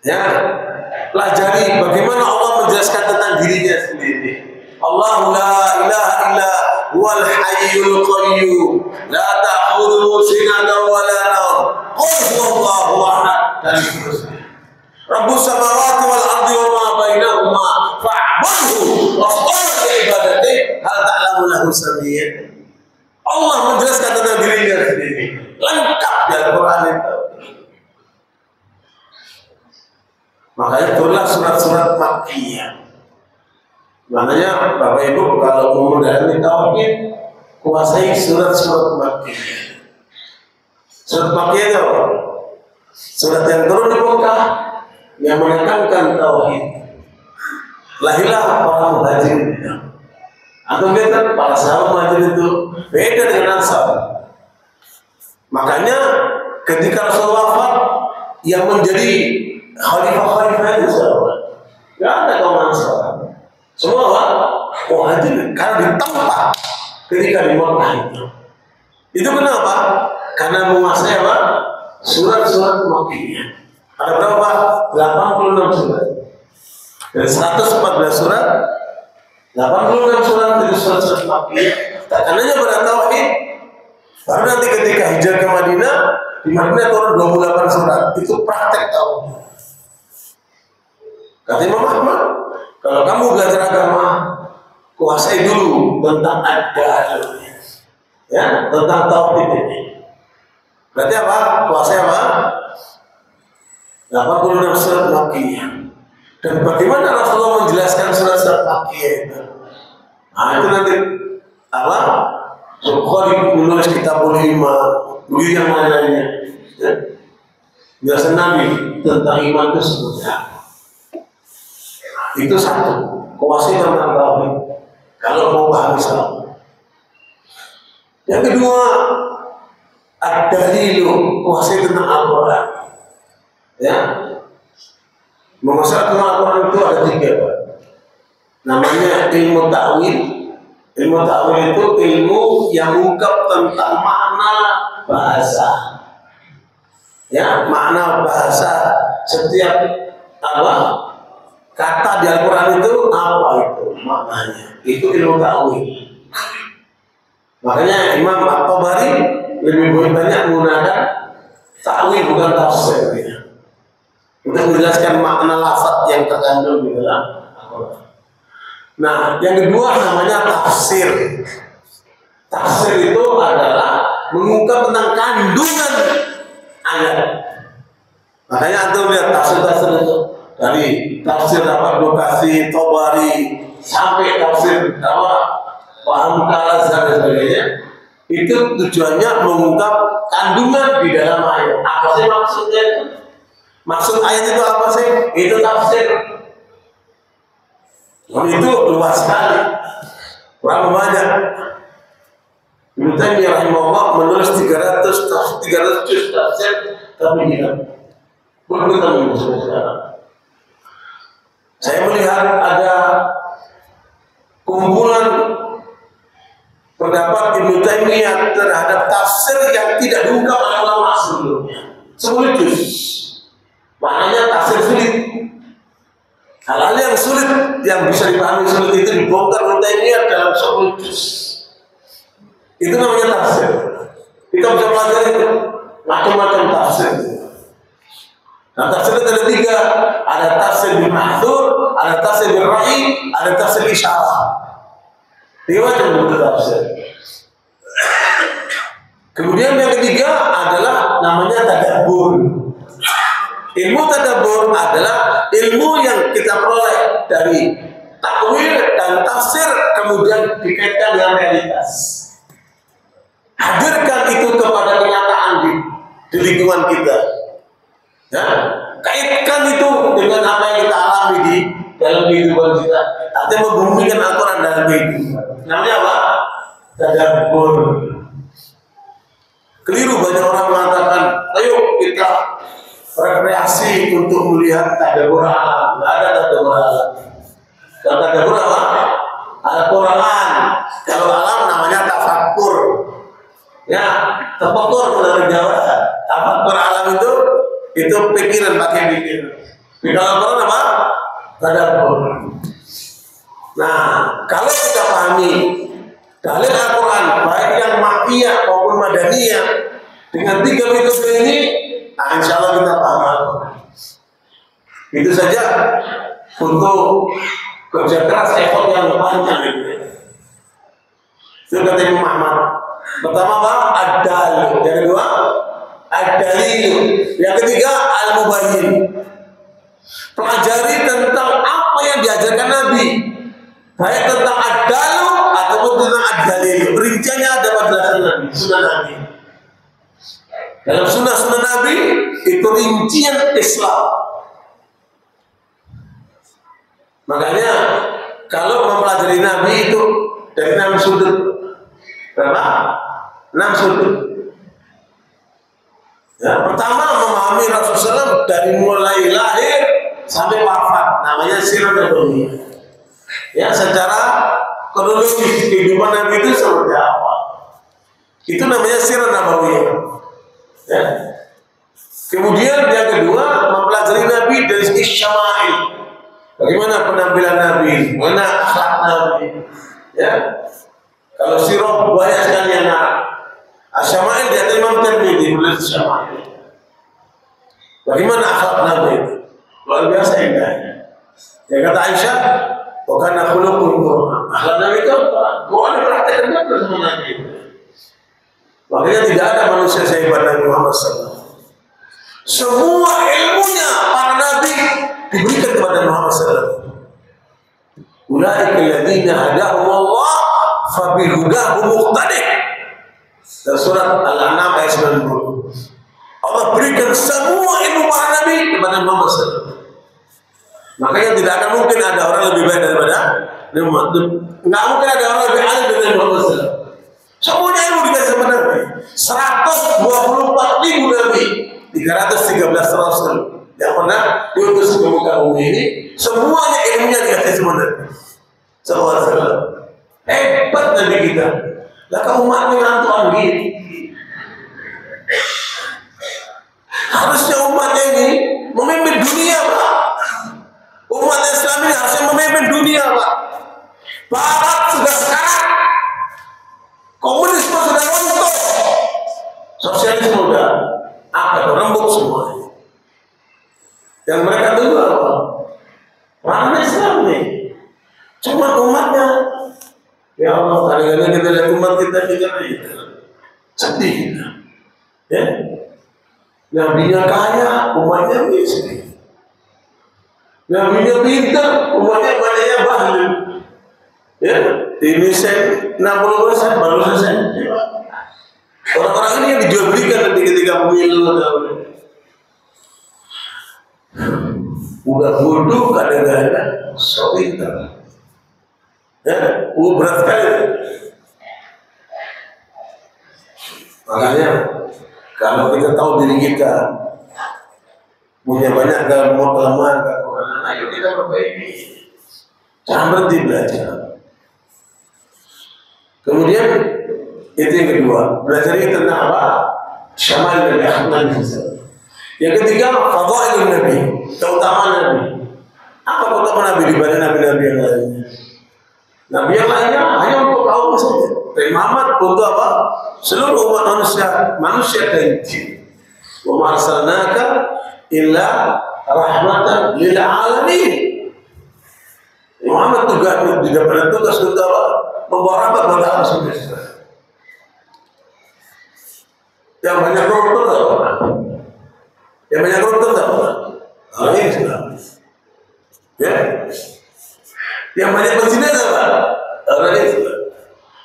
Ya, pelajari bagaimana Allah menjelaskan tentang dirinya sendiri. Allah la ilaha illa huwal hayyul qayyum la ta'khudhuhu sinatun wa la nawm. Qul huwallahu ahad. Dan seterusnya. Rabbus samawati wal ardi wa ma bainahuma fa'budhu wastabir li ibadatihi hal ta'lamu lahu samiyya. Allah menjelaskan tentang dirinya sendiri lengkap di Al-Qur'an itu. Makanya turunlah surat-surat Makkiyah. Makanya Bapak Ibu kalau mau mendalami tauhid, kuasai surat-surat Makkiyah. Surat Makkiyah itu apa? Surat yang turun di Mekah yang menekankan tauhid. Lahirlah para muhajirin. Atau lihat para sahabat Muhajirin itu beda dengan Ansar. Makanya ketika Rasulullah wafat, yang menjadi khalifah itu sahabat. Gak ada kaum Ansar. Semua apa? Muhajirin karena ditempa ketika di Mekah itu. Itu kenapa? Karena menguasai apa? Surat-surat Makkiyah. Ada berapa? 86 surat. Dari 114 surat, 86 surat dari surat-surat Makkiyah. Tekanannya pada tauhid. Baru nanti ketika hijrah ke Madinah, di Madinah turun 28 surat. Itu praktek tauhid. Kata Imam Ahmad, kalau kamu belajar agama, kuasai dulu tentang adab, ya, tentang tauhid ini. Berarti apa? Kuasai apa? 86 surat Makkiyah. Dan bagaimana Rasulullah menjelaskan surat-surat Makkiyah itu? Nah, itu nanti apa? Bukhari menulis kitabul iman, begitu yang lainnya. Ya. Jelasan Nabi tentang iman itu seperti apa? Itu satu, kuasai tentang tauhid. Kalau mau paham Islam. Yang kedua, ad-dalilu, kuasai tentang Al-Quran. Ya, menguasai tentang Al-Quran itu ada 3, Pak. Namanya ilmu ta'wil. Ilmu ta'wil itu ilmu yang mengungkap tentang makna bahasa. Ya, makna bahasa setiap apa kata di Al-Quran itu apa itu maknanya. Itu ilmu ta'wil. Makanya Imam At-Tabari lebih banyak menggunakan ta'wil bukan tafsir. Untuk menjelaskan makna lafaz yang terkandung di dalam Al-Quran. Nah, yang kedua namanya tafsir. Tafsir itu adalah mengungkap tentang kandungan ayat. Makanya antum lihat tafsir-tafsir itu dari tafsir apa Lukasi, Tabari sampai tafsir apa Paham Kalas dan sebagainya. Itu tujuannya mengungkap kandungan di dalam ayat. Apa sih maksudnya? Maksud ayat itu apa sih? Itu tafsir. Dan itu luas sekali. Berapa banyak? Ibnu Taimiyah rahimahullah menulis 300 juz tafsir, tapi tidak. Belum ketemu sampai sekarang. Saya melihat ada kumpulan pendapat Ibnu Taimiyah terhadap tafsir yang tidak diungkap oleh ulama sebelumnya. 10 juz. Maknanya tafsir sulit. Hal-hal yang sulit, yang bisa dipahami sulit itu dibongkar Ibnu Taimiyah dalam 10 juz. Itu namanya tafsir. Kita bisa pelajari itu macam-macam tafsir. Nah, tafsir itu ada 3. Ada tafsir bil mahdzur, ada tafsir bil ra'i, ada tafsir isyarah. 3 macam bentuk tafsir. Kemudian yang ketiga adalah namanya tadabbur. Ilmu tadabbur adalah ilmu yang kita peroleh dari takwil dan tafsir kemudian dikaitkan dengan realitas. Hadirkan itu kepada kenyataan di lingkungan kita. Ya, kaitkan itu dengan apa yang kita alami di dalam kehidupan kita. Artinya membumikan Al-Quran dalam kehidupan. Namanya apa? Tadabbur. Keliru banyak orang mengatakan, ayo kita rekreasi untuk melihat tadabbur alam. Tidak ada tadabbur alam. Kalau tadabbur apa? Al-Quran. Kalau alam namanya tafakkur. Ya, tafakkur menurut Jawa. Tafakkur alam itu pikiran, pakai pikir. Di dalam Al-Quran apa? Tadabbur. Nah, kalau kita pahami dalil Al-Quran baik yang Makkiyah maupun Madaniyah dengan 3 metode ini, nah insya Allah kita paham Al-Quran. Itu saja untuk kerja keras, effort yang panjang itu. Itu kata Imam Ahmad. Pertama apa? Ad-dalil. Yang kedua ad-dalil. Yang ketiga al-mubayyin. Pelajari tentang apa yang diajarkan Nabi, baik tentang ad-dalu ataupun tentang ad-dalil. Rinciannya ada pada Nabi, sunnah Nabi. Dalam sunnah Nabi itu rincian Islam. Makanya kalau mempelajari Nabi itu dari 6 sudut. Berapa? 6 sudut. Ya, pertama memahami Rasulullah SAW dari mulai lahir sampai wafat, namanya sirah nabawiyah. Ya, secara kronologis kehidupan Nabi itu seperti apa? Itu namanya sirah nabawiyah. Ya. Kemudian yang kedua mempelajari Nabi dari segi syama'il. Bagaimana penampilan Nabi, bagaimana akhlak Nabi. Ya. Kalau sirah banyak sekali yang narang. Asyama'il di atas Imam Tirmidzi menulis Syama'il. Bagaimana akhlak Nabi? Luar biasa indahnya. Ya kata Aisyah, bukan khuluqul Quran. Akhlak Nabi itu Quran diperhatikan betul sama Nabi. Makanya tidak ada manusia sehebat Nabi Muhammad SAW. Semua ilmunya para Nabi diberikan kepada Muhammad SAW. Ulaika alladziina hadahum Allah fa bihudahum muqtadih. Dan surat Al-An'am ayat 90. Allah berikan semua ilmu para nabi kepada Muhammad SAW. Makanya tidak akan mungkin ada orang lebih baik daripada Muhammad. Nggak mungkin ada orang lebih alim daripada Muhammad SAW. Semuanya ilmu dikasih kepada Nabi. 124.000 nabi, 313 rasul yang pernah diutus ke muka bumi ini, semuanya ilmunya dikasih kepada Nabi SAW. Hebat Nabi kita. Lah kamu umatnya ngantuk gitu. Harusnya umatnya ini memimpin dunia, Pak. Umat Islam ini harusnya memimpin dunia, Pak. Barat sudah sekarang, komunisme sudah runtuh, sosialisme sudah rembuk semua. Yang mereka tunggu apa? Mana Islam nih? Cuma umatnya. Ya Allah, kadang-kadang kita lihat umat kita sedih kita. Ya, nabinya kaya, umatnya miskin. Nabinya pintar, umatnya banyaknya bahlul. Ya, di Indonesia 60% baru selesai. Orang-orang ini yang dijual belikan nanti ketika pemilu. Udah bodoh kadang-kadang so pintar. Ya, berat sekali. Makanya kalau kita tahu diri kita punya banyak kelemahan, ayo kita perbaiki. Jangan berhenti belajar. Kemudian itu yang kedua, belajar ini tentang apa? Syama'il dan akhlak Nabi. Yang ketiga, fadhailun Nabi, keutamaan Nabi. Apa keutamaan Nabi dibanding nabi-nabi yang lainnya? Nabi yang lainnya hanya untuk kaum saja. Nabi Muhammad untuk apa? Seluruh umat manusia dan jin. Wa ma arsalnaka illa rahmatan lil alamin. Muhammad juga tidak pernah tugas untuk apa? Membawa rahmat kepada alam semesta. Yang banyak koruptor apa? Yang banyak koruptor apa? Orang Islam. Ya. Yang banyak berzina apa? Orang Islam.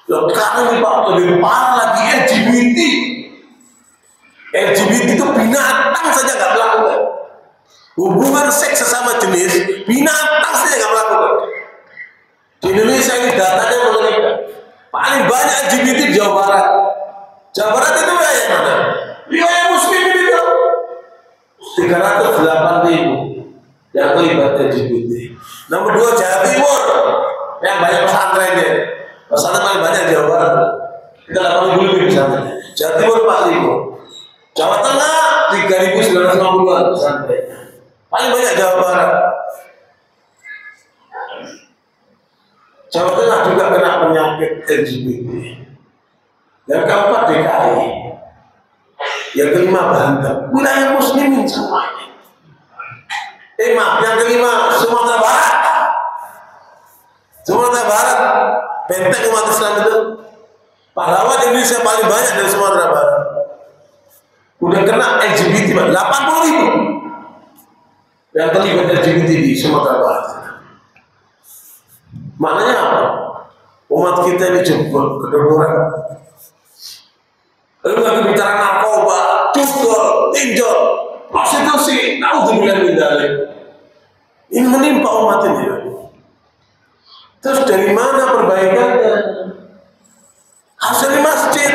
Sekarang ini Pak lebih parah lagi LGBT. LGBT itu binatang saja nggak melakukan. Hubungan seks sesama jenis binatang saja nggak melakukan. Di Indonesia ini datanya mengerikan. Paling banyak LGBT di Jawa Barat. Jawa Barat itu wilayah mana? Wilayah Muslim itu 308.000 yang terlibat LGBT. Nomor 2 Jawa Timur yang banyak pesantrennya. Pesantren paling banyak di Jawa Barat. Kita 8.000 lebih pesantren. Jawa Timur 4.000. Jawa Tengah 3.950-an pesantren. Paling banyak Jawa Barat. Jawa Tengah juga kena penyakit LGBT. Yang keempat DKI. Yang kelima Banten. Wilayah Muslimin semuanya. Maaf, yang kelima Sumatera Barat. Sumatera Barat, benteng umat Islam itu. Pahlawan Indonesia paling banyak dari Sumatera Barat. Udah kena LGBT 80.000 yang terlibat LGBT di Sumatera Barat. Maknanya apa? Umat kita ini cukup kedodoran. Lalu lagi bicara narkoba, cukul, tinjau, prostitusi, naudzubillah min dzalik. Ini menimpa umat ini. Terus dari mana perbaikannya? harus dari masjid,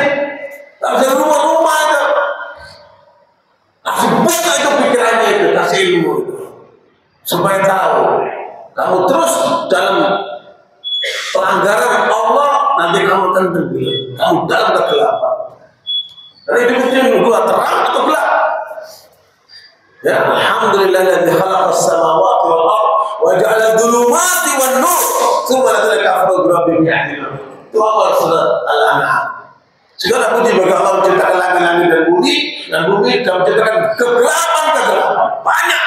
harus dari rumah-rumah itu. Harus buka itu pikirannya itu, kasih ilmu itu, supaya tahu kamu terus dalam pelanggaran Allah, nanti kamu akan terbilang kamu dalam kegelapan. Dan itu mungkin dua, terang atau gelap. Ya, alhamdulillahilladzi khalaqas samawati wal ardh wa ja'ala adh-dhulumati wan nur, tsumma ladzina kafaru bi rabbihim ya'dilun. Itu awal surat Al-An'am. Segala puji bagi Allah menciptakan langit-langit dan bumi dan menciptakan kegelapan banyak.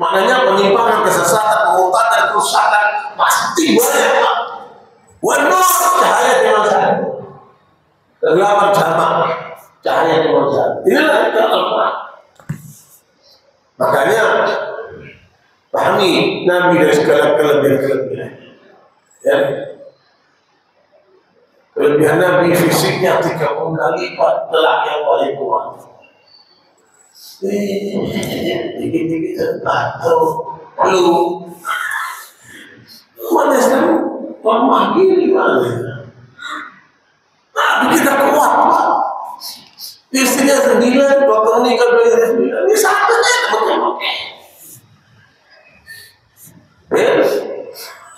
Maknanya penyimpangan, kesesatan, kemurtadan, kerusakan pasti banyak. Wan nur, cahaya cuma satu. Kegelapan jamak, cahaya cuma satu. Inilah Al-Quran. Makanya pahami Nabi dari segala kelebihan-kelebihan. Ya. Kelebihan Nabi fisiknya 30 kali lipat telak yang paling kuat. Dikit-dikit atau lu mana sekarang lemah gini mana? Nabi kita kuat Pak. Istrinya 9, dokter meninggal dari 9. Ini satu aja pakai. Ya,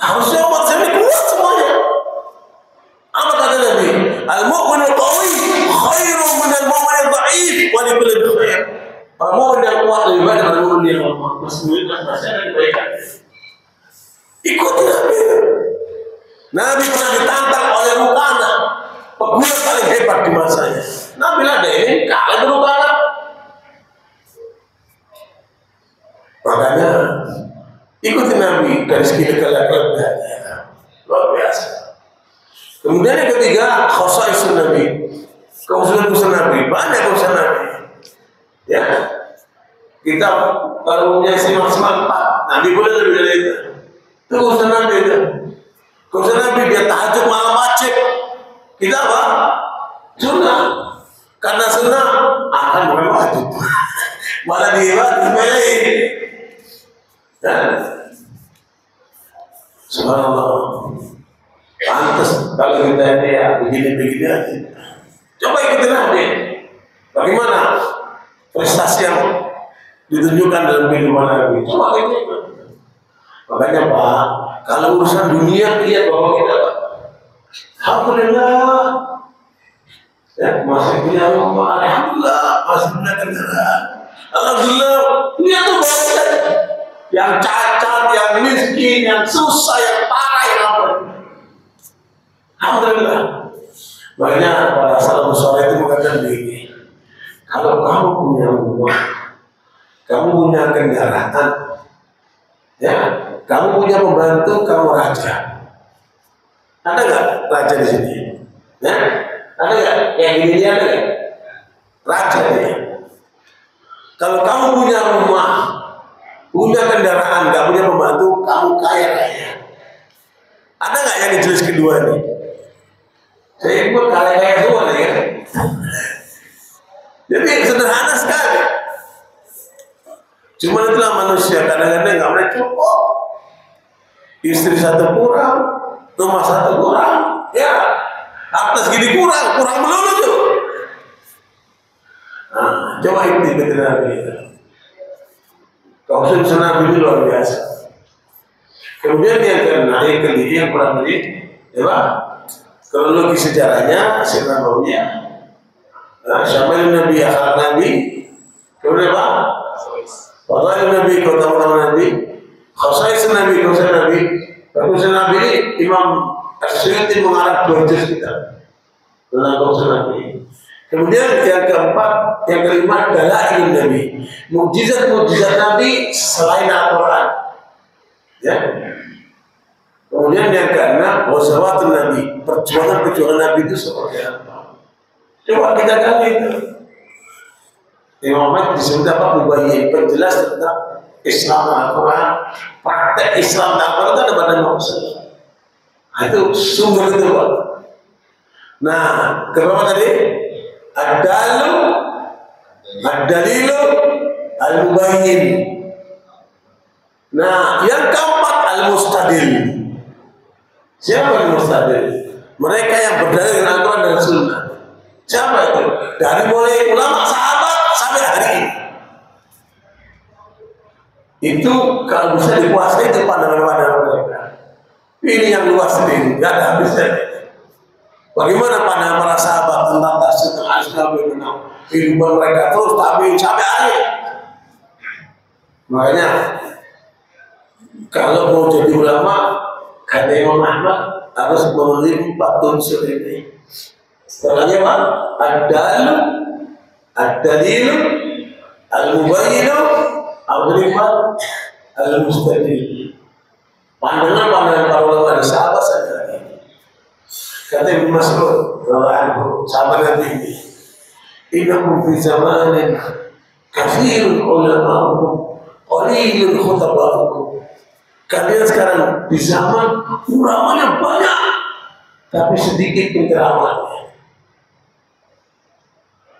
harusnya umat saya kuat semuanya. Apa kata Nabi? Al-mu'minul qawi khairun minal mu'minil dha'if wa likulli khair. Orang yang kuat lebih baik daripada orang yang lemah. Maksudnya lebih baik. Ikuti Nabi. Nabi pernah ditantang oleh Rukana, pegulat paling hebat di masanya. Nabi ada ini kalah di Rukana. Makanya ikuti Nabi dari segi kelebihannya. Luar biasa. Kemudian yang ketiga, khosaisun Nabi. Khususan Nabi, banyak khususan Nabi. Ya, kita kalau punya istri maksimal 4, Nabi boleh lebih dari itu. Itu khususan Nabi itu. Khususan Nabi dia tahajud malam wajib. Kita apa? Sunnah. Karena sunnah akan bukan wajib. Malah dimilih. Ya. Subhanallah. Pantas kalau kita ini ya begini-begini aja. Coba ikutin Nabi. Bagaimana prestasi yang ditunjukkan dalam kehidupan Nabi? Coba ikutin. Makanya Pak, kalau urusan dunia lihat bapak kita Pak. Alhamdulillah. Ya, masih punya rumah. Alhamdulillah, masih punya kendaraan. Alhamdulillah, lihat tuh banyak. Yang cacat, yang miskin, yang susah, yang parah, yang apa. Alhamdulillah. Banyak para salafus saleh itu mengatakan begini. Kalau kamu punya rumah, kamu punya kendaraan, ya, kamu punya pembantu, kamu raja. Ada nggak raja di sini? Ya, ada nggak? Yang ini ada nggak? Raja dia. Kalau kamu punya rumah, punya kendaraan, nggak punya pembantu, kamu kaya raya. Ada nggak yang jenis kedua ini? Saya ikut kaya semua nih kan. Jadi sederhana sekali. Cuma itulah manusia kadang-kadang nggak boleh cukup. Istri satu kurang, rumah satu kurang, ya atas gini kurang melulu tuh. Nah, coba ikuti Nabi. Khusus Nabi itu luar biasa. Kemudian yang kelima yang kurang lebih, ya Pak. Kronologi sejarahnya, sejarah baunya. Nah, sampai Nabi akhlak Nabi, kemudian apa? Fadail Nabi, keutamaan Nabi, khasais Nabi, khusus Nabi. Khusus Nabi Imam As-Suyuti mengarah 2 juz kita tentang khusus Nabi. Kemudian yang keempat, yang kelima adalah ilmu Nabi, mukjizat Nabi selain Al-Quran. Ya. Kemudian yang keenam, wasawatun Nabi, perjuangan Nabi itu seperti apa? Coba kita gali itu. Imam Ahmad disebut apa? Mubayyin, penjelas tentang Islam Al-Quran, praktek Islam Al-Quran ada pada Muhammad. Itu sumber itu Pak. Nah, kenapa tadi? Ad-dalilu, al-mubayyin. Nah, yang keempat al-mustadil. Siapa yang mustadil? Mereka yang berdalil dengan Al-Quran dan Sunnah. Siapa itu? Dari mulai ulama sahabat sampai hari ini. Itu kalau bisa dikuasai itu pandangan-pandangan mereka. Ini yang luas ini, nggak ada habisnya. Bagaimana pandangan para sahabat tentang tafsir tentang kehidupan mereka terus tabi'in sampai akhir. Makanya kalau mau jadi ulama, kata Imam Ahmad harus memenuhi 4 unsur ini. Setelahnya apa? Ad-dalil, al-mubayyin, al-rifat, al-mustadil. Pandangan-pandangan para ulama dan sahabat saja. Kata Ibnu Mas'ud, sahabat Nabi ini, innakum fi zamanin kathirun ulama'ukum, qalilun khutaba'ukum. Kalian sekarang di zaman ulamanya banyak, tapi sedikit penceramahnya.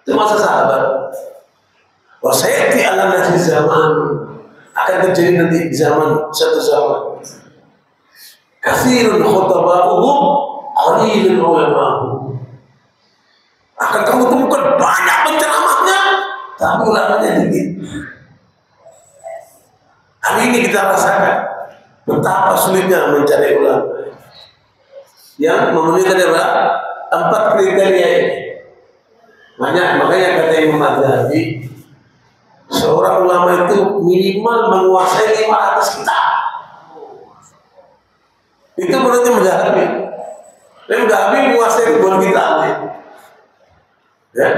Itu masa sahabat. Wa sayati ala nasi zaman, akan terjadi nanti di zaman satu zaman. Kathirun khutaba'uhum, qalilun ulama'uhum. Akan kamu temukan banyak penceramahnya, tapi ulamanya dikit. Hari ini kita rasakan betapa sulitnya mencari ulama yang memenuhi adalah 4 kriteria ini. Makanya kata Imam Ghazali, seorang ulama itu minimal menguasai 500 kitab. Itu menurut Imam Ghazali. Imam Ghazali menguasai ribuan kitab. Ya.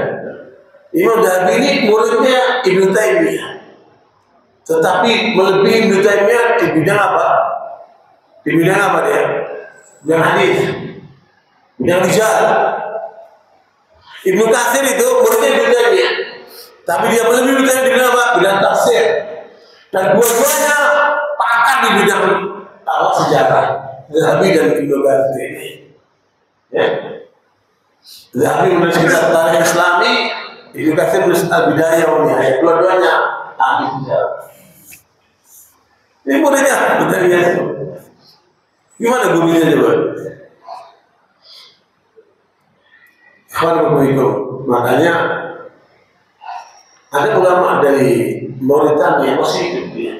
Imam Ghazali ini muridnya Ibnu Taimiyah. Tetapi melebihi Ibnu Taimiyah di bidang apa? Di bidang apa dia? Bidang hadis, bidang rijal. Ibnu Katsir itu muridnya Ibnu Taimiyah, tapi dia melebihi Ibnu Taimiyah di bidang apa? Bidang tafsir. Dan dua-duanya pakar di bidang apa? Sejarah. Zahabi dan Ibnu Katsir ini. Ya. Zahabi menulis kitab Tarikh Islami, Ibnu Katsir menulis Al-Bidayah wa Nihayah. Dua-duanya ahli sejarah. Ini muridnya Ibnu Taimiyah. Gimana gurunya coba? Makanya ada ulama dari Mauritania masih hidup dia.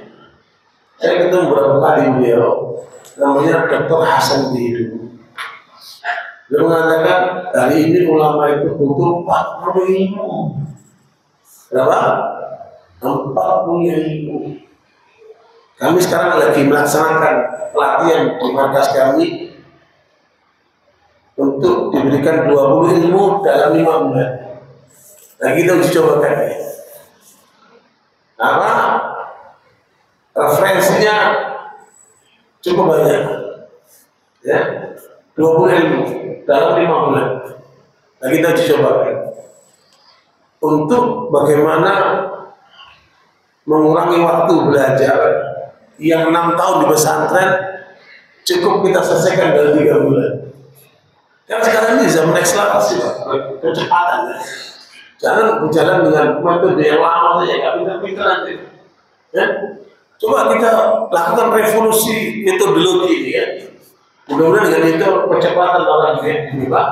Saya ketemu beberapa kali beliau, namanya Dr. Hasan Didu. Dia mengatakan hari ini ulama itu butuh 40.000. Berapa? 40.000. Kami sekarang lagi melaksanakan pelatihan di markas kami untuk diberikan 20 ilmu dalam 5 bulan. Nah kita uji cobakan ya. Apa? Referensinya cukup banyak. Ya, 20 ilmu dalam 5 bulan. Nah kita uji cobakan untuk bagaimana mengurangi waktu belajar yang 6 tahun di pesantren cukup kita selesaikan dalam 3 bulan. Kan sekarang ini zaman akselerasi, kecepatan. Jangan berjalan dengan metode yang lama saja, nggak pintar-pintar nanti. Ya? Coba kita lakukan revolusi metodologi ini ya. Mudah-mudahan dengan itu kecepatan orang ini Pak,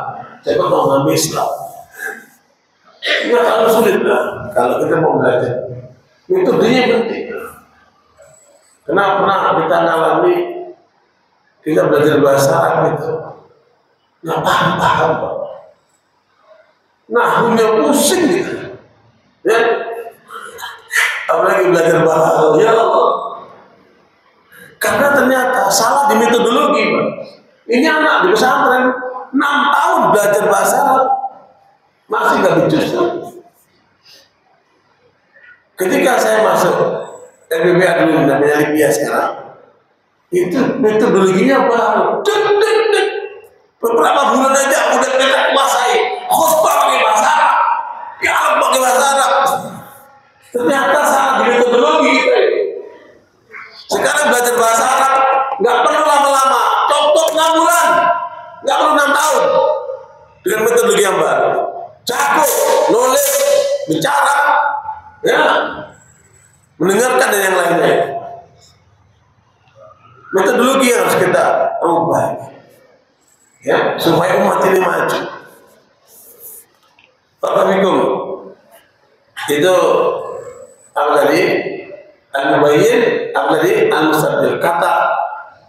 saya mau mengambil Islam. Nggak terlalu sulit lah kalau kita mau belajar. Metodenya penting. Pernah kita alami, kita belajar bahasa Arab itu nggak paham Pak. Nahunya pusing gitu. Ya, apalagi belajar bahasa Arab, ya Allah. Karena ternyata salah di metodologi Pak. Ini anak di pesantren 6 tahun belajar bahasa Arab masih nggak becus. Ketika saya masuk LPPA dulu, namanya Libya sekarang, itu metodologinya baru. Beberapa bulan aja udah kita kuasai. Khutbah pakai bahasa Arab, Arab pakai bahasa Arab. Ternyata salah di metodologi kita. Sekarang belajar bahasa Arab nggak perlu lama-lama, cukup 6 bulan, nggak perlu 6 tahun. Dengan metodologi yang baru, jago, nulis, bicara, ya, mendengarkan dan yang lainnya. Metodologi yang harus kita ubah. ya, supaya umat ini maju. Assalamualaikum. Itu apa tadi? Al-Mubayyin, apa tadi? Al-Mustaddil. Kata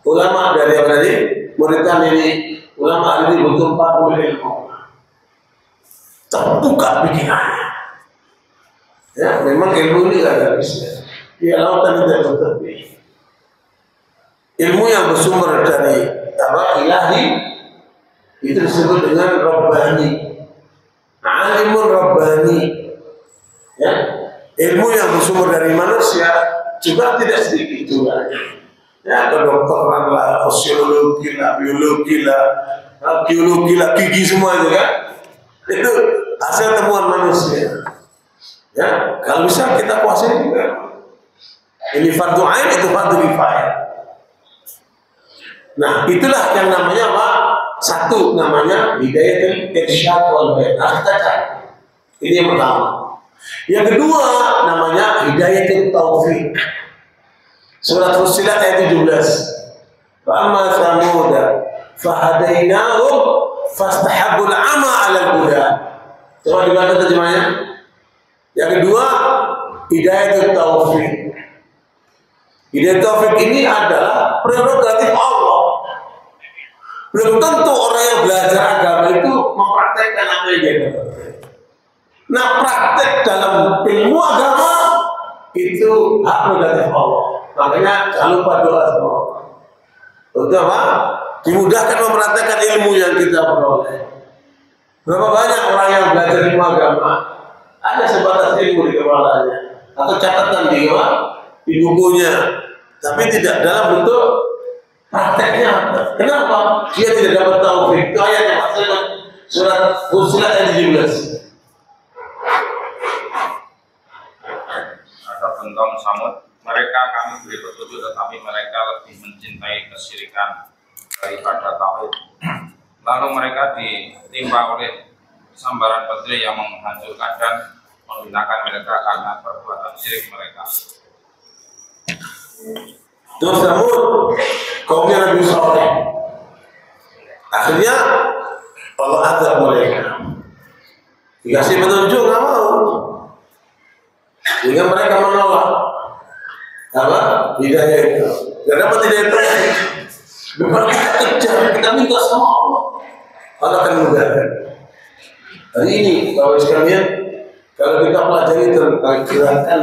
ulama dari apa tadi? Muridkan ini, ulama ini butuh 40 ilmu. Terbuka pikirannya. Ya, memang ilmu ini gak ada habisnya. Dia lautan tidak bertepi. Ilmu yang bersumber dari apa? Ilahi itu disebut dengan Rabbani. Alimun Rabbani. Ya, ilmu yang bersumber dari manusia juga tidak sedikit juga. Ya, ada dokteran lah, sosiologi lah, biologi lah, geologi lah, gigi semua itu kan. Itu hasil temuan manusia. Ya, kalau bisa kita kuasai juga. Ini fardu ain, itu fardu kifayah. Nah, itulah yang namanya apa? Satu namanya hidayatul irsyad wal bayan. Ini yang pertama. Yang kedua namanya hidayatul taufik. Surat Fussilat ayat 17. Wa amma thamud fahadainahum fastahabbul 'ama 'ala al-huda. Coba dibaca terjemahnya. Yang kedua, hidayatul taufik. Hidayatul taufik ini adalah prerogatif Allah. Belum tentu orang yang belajar agama itu mempraktekkan apa yang dia katakan. Nah, praktek dalam ilmu agama itu hak prerogatif Allah. Makanya jangan lupa doa sama Allah. Untuk apa? Dimudahkan mempraktekkan ilmu yang kita peroleh. Berapa banyak orang yang belajar ilmu agama? Ada sebatas ilmu di kepalanya atau catatan di bukunya, tapi tidak dalam bentuk prakteknya. Kenapa? Dia tidak dapat taufik. Itu ayat yang maksudnya surat Fussilat ayat 17. Ada tentang Samud, mereka kami beri petunjuk, tetapi mereka lebih mencintai kesyirikan daripada tauhid. Lalu mereka ditimpa oleh sambaran petir yang menghancurkan dan membinakan mereka karena perbuatan syirik mereka. Terus Samud, kaumnya Nabi Saleh. Akhirnya Allah azab mereka. Dikasih petunjuk nggak mau, sehingga mereka menolak apa? Hidayah itu. Gak dapat hidayah itu. Bukan kita kejar, kita minta sama Allah. Allah akan mudahkan. Hari ini, Bapak sekalian, kalau kita pelajari tentang gerakan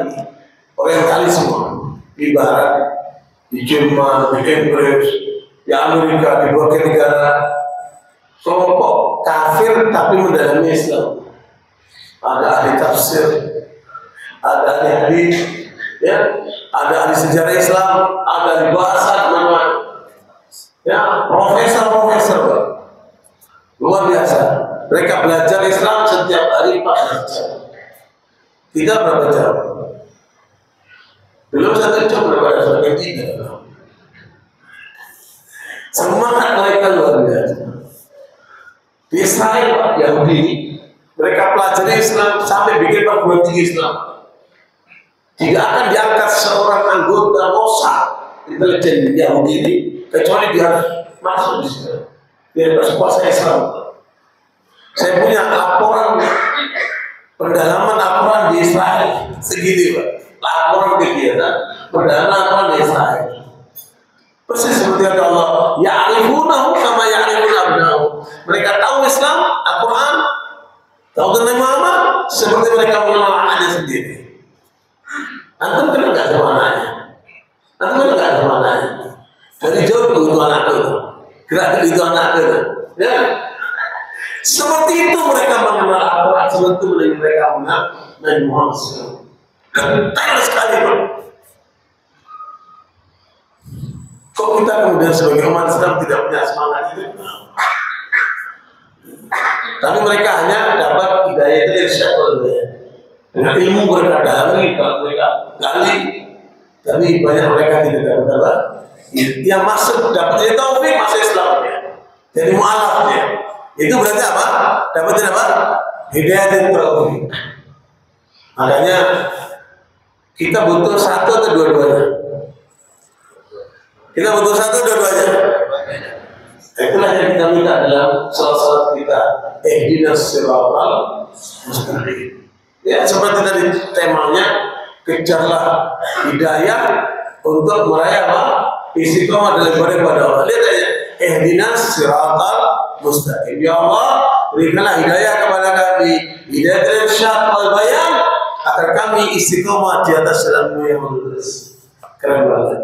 orientalisme di Barat, di Jerman, di Inggris, di Amerika, di berbagai negara, kelompok kafir tapi mendalami Islam. Ada ahli tafsir, ada ahli hadis, ya, ada ahli sejarah Islam, ada ahli bahasa, nama, ya, profesor, luar biasa. Mereka belajar Islam setiap hari 4 jam. Tidak berapa jam. Belum 1 jam berapa jam? Tidak. Semangat mereka luar biasa. Di Israel, Pak, Yahudi, mereka pelajari Islam sampai bikin perguruan tinggi Islam. Tidak akan diangkat seorang anggota Mossad intelijen Yahudi ini kecuali dia harus masuk di sini. Dia harus kuasa Islam. Saya punya laporan pendalaman laporan di Israel segini, Pak. Laporan kegiatan pendalaman laporan di Israel. Persis seperti kata Allah, ya'rifunahu kama ya'rifuna abna'ahum. Mereka tahu Islam, Al-Quran, tahu tentang Muhammad seperti mereka mengenal anaknya sendiri. Antum kenal nggak sama anaknya? Antum kenal nggak sama anaknya? Dari jauh itu anaknya itu, gerak itu anaknya itu, ya. Seperti itu mereka mengenal Al-Quran, seperti itu mereka mengenal Nabi Muhammad SAW. Kental sekali, Pak. Kok kita kemudian sebagai umat Islam tidak punya semangat itu? Tapi mereka hanya dapat hidayah itu irsyad dengan ilmu mereka dalami, kalau mereka gali. Tapi banyak mereka tidak dapat apa? Yang masuk dapat taufik masuk Islam, jadi mu'alafnya. Itu berarti apa? Dapatin apa? Hidayah dan taufik. Makanya kita butuh satu atau dua-duanya. Kita butuh satu dua-duanya. Itulah yang kita minta dalam salat kita. Ihdinas siratal mustaqim. Ya, seperti tadi temanya, kejarlah hidayah untuk meraih apa? Istiqomah dalam ibadah kepada Allah. Lihat aja, ihdinas siratal mustaqim. Ya Allah, berikanlah hidayah kepada kami, hidayah irsyad wal bayan, agar kami istiqomah di atas jalanmu yang lurus. Keren banget.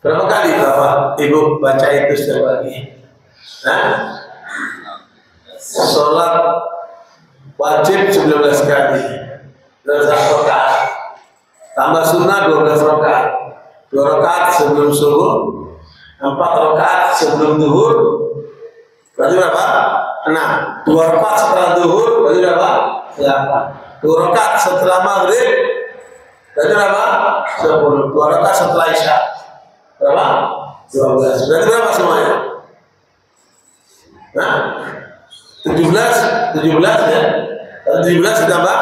Berapa kali Bapak Ibu baca itu setiap hari? Sholat wajib 19 kali, 12 rakaat. Tambah sunnah 12 rakaat. 2 rakaat sebelum subuh, 4 rakaat sebelum zuhur. Berarti berapa? 6. 2 rakaat setelah zuhur, berarti berapa? 8. 2 rakaat setelah maghrib, berarti berapa? 10. 2 rakaat setelah isya, berapa? 12. Berarti berapa semuanya? 17 ya. 17 ditambah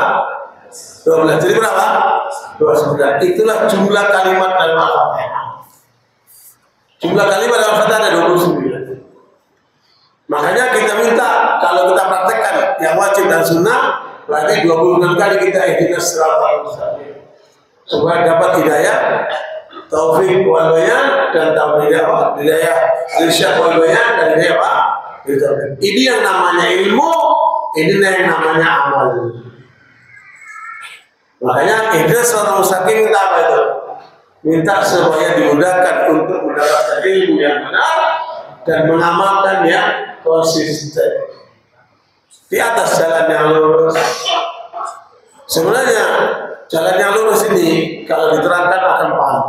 12. Jadi berapa? 29. Itulah jumlah kalimat dalam Al-Fatihah. Jumlah kalimat dalam Al-Fatihah ada 29. Makanya kita minta kalau kita praktekkan yang wajib dan sunnah, berarti 26 kali kita ihdinas siratal mustaqim, supaya dapat hidayah, taufik wal bayan, dan hidayah irsyad wal bayan, dan hidayah apa? Ini yang namanya ilmu, ini yang namanya amal. Makanya ihdinas siratal mustaqim minta apa itu? Minta supaya dimudahkan untuk mendapatkan ilmu yang benar dan mengamalkan yang konsisten di atas jalan yang lurus. Sebenarnya jalan yang lurus ini kalau diterangkan akan paham.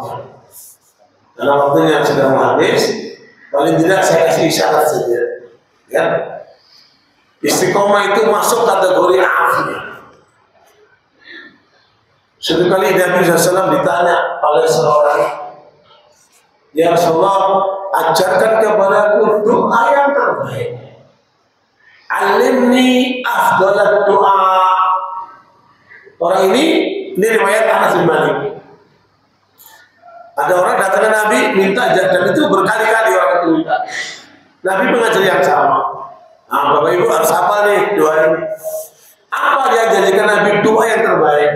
Karena waktunya sudah habis, paling tidak saya kasih isyarat saja. Ya, istiqomah itu masuk kategori afiyah. Suatu kali Nabi SAW ditanya oleh seorang, ya Rasulullah, ajarkan kepadaku doa yang terbaik. Alimni afdalat doa. Orang ini riwayat Anas bin Malik. Ada orang datang ke Nabi minta, dan itu berkali-kali orang itu minta. Nabi mengajar yang sama. Nah, Bapak Ibu harus hafal nih doa ini. Apa dia janjikan Nabi? Doa yang terbaik.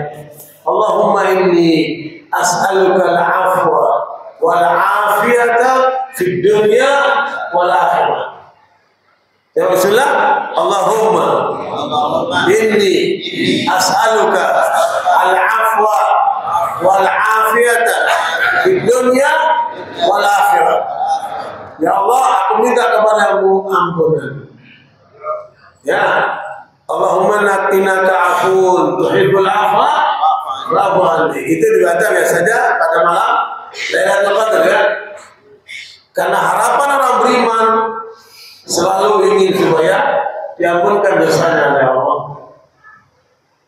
Allahumma inni as'aluka al-afwa wal afiyata fid dunya wal akhirah. Ya Rasulullah, Allahumma inni as'aluka al-afwa wal afiyata fid dunya wal akhirah. Ya Allah, aku minta kepadamu ampunan. Ya, Allahumma innaka afuwun tuhibbul afwa fa'fu anni. Itu dibaca biasanya pada malam Lailatul Qadar ya. Karena harapan orang beriman selalu ingin supaya diampunkan dosanya oleh Allah,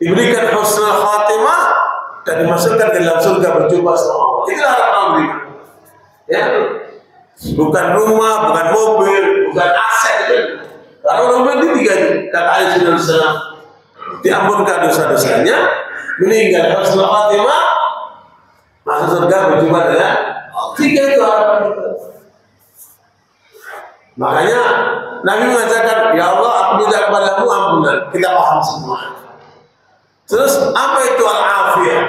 diberikan husnul khatimah, dan dimasukkan ke dalam surga berjumpa sama Allah. Itulah harapan orang beriman. Ya, bukan rumah, bukan mobil, bukan aset. Kalau orang beriman tiga itu, kata Ali bin Abi Thalib, diampunkan dosa-dosanya, meninggal husnul khatimah, masuk surga berjumpa dengan tiga itu harapan kita. Makanya Nabi mengajarkan, ya Allah, aku minta kepadamu ampunan. Kita paham semua. Terus apa itu al-afiyah?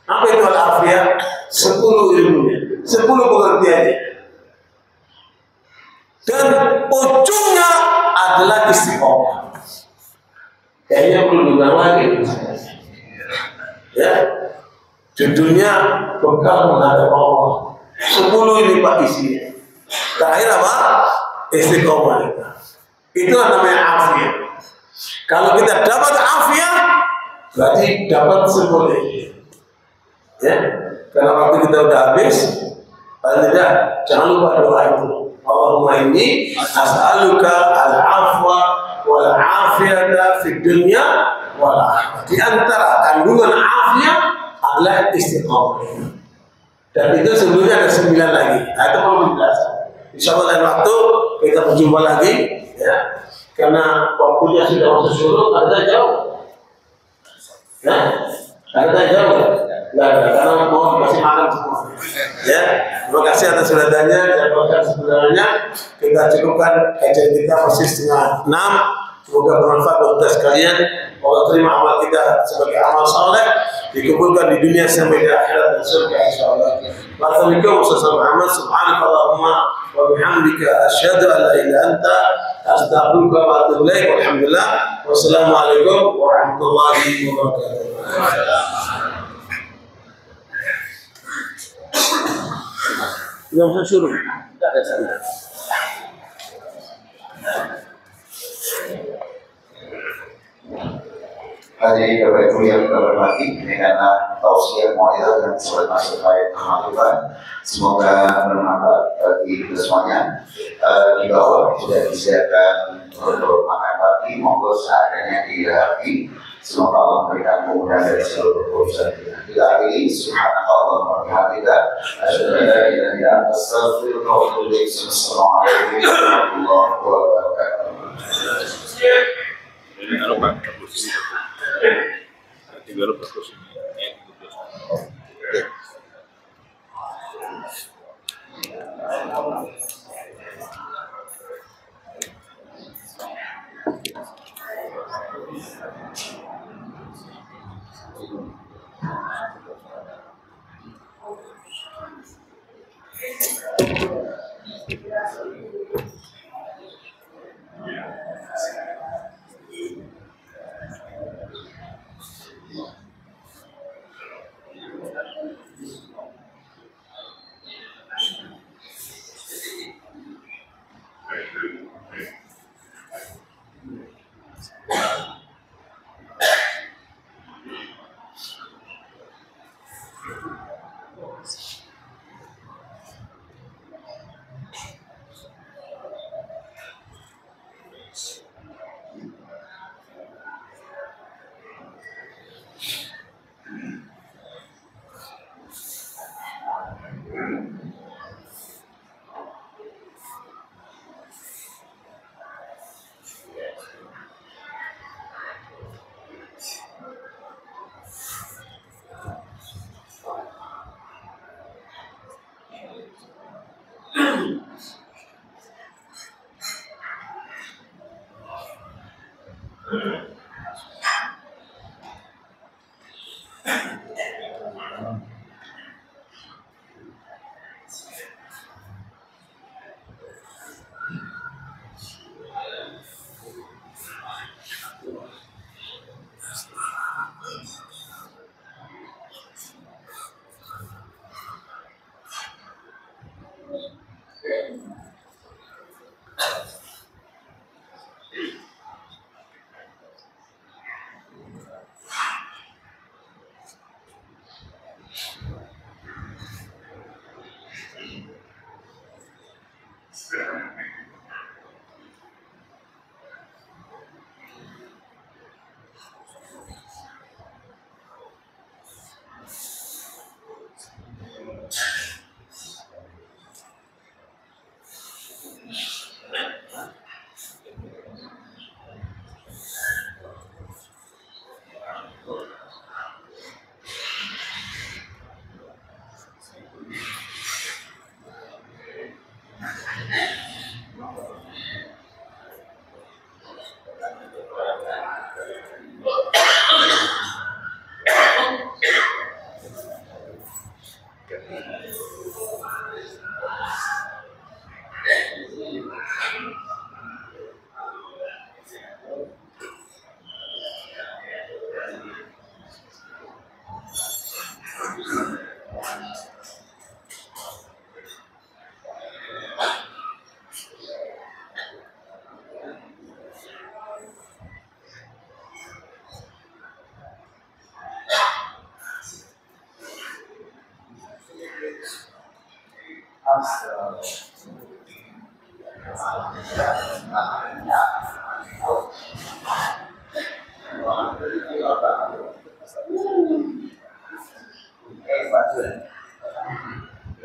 Apa itu al-afiyah? 10 ilmunya, 10 pengertiannya. Dan ujungnya adalah istiqomah. Kayaknya perlu diulang lagi. Ya, judulnya bekal menghadap Allah. 10 ini Pak isinya. Terakhir apa? Istiqomah. Itu namanya afiyah. Kalau kita dapat afiyah, berarti dapat semuanya. Ya, karena waktu kita udah habis, paling tidak jangan lupa doa itu. Allahumma inni as'aluka al-afwa wal afiyata fid dunya wal akhirah. Di antara kandungan afiyah adalah istiqomah. Dan itu sebelumnya ada 9 lagi. Nah, itu perlu dijelaskan. Insya Allah lain waktu kita berjumpa lagi, ya. Karena waktunya sudah masuk syuruk, ada jauh. Nah, ada jauh. Nggak ada, karena mau masih makan semua. Ya. Terima kasih atas perhatiannya. Dan bahkan sebenarnya kita cukupkan kajian kita masih 5:30. Semoga bermanfaat buat kita sekalian. Allah terima amal kita sebagai amal saleh, dikumpulkan di dunia sampai di akhirat dan surga insyaallah. Wassalamualaikum warahmatullahi wabarakatuh. Subhanakallahumma wa bihamdika asyhadu an la ilaha illa anta astaghfiruka wa atubu ilaik. Walhamdulillah. Wassalamualaikum warahmatullahi wabarakatuh. Yang saya suruh, tidak ada sana. Hadirin Bapak Ibu yang kita hormati, ini adalah tausiah muaidah dan surat masuk ayat Al-Fatihah. Semoga bermanfaat bagi kita semuanya. Di bawah sudah disediakan untuk makan pagi, monggo seadanya dihadapi. Semoga Allah memberikan kemudahan dari seluruh urusan kita. Kita akhiri, subhanallah wa bihamdika, asyhadu an la ilaha illa anta, astaghfiruka wa atubu ilaik. Assalamualaikum warahmatullahi wabarakatuh.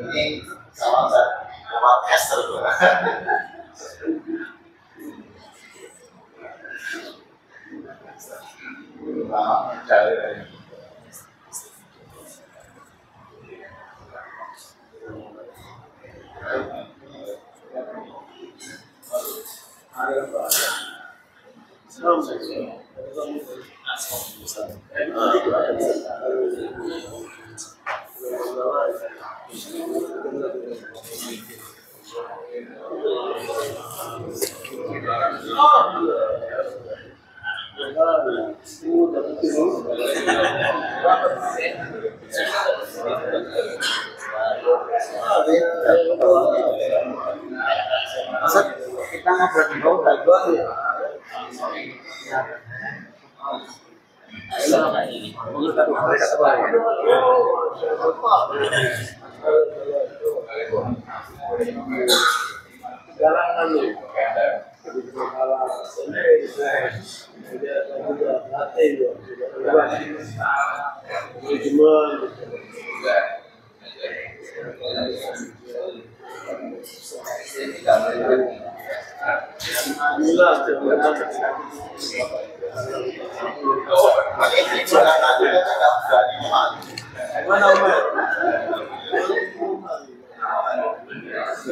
Ini sama saya Esther tuh. Kita ngobrol di bawah ya.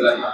Gimana,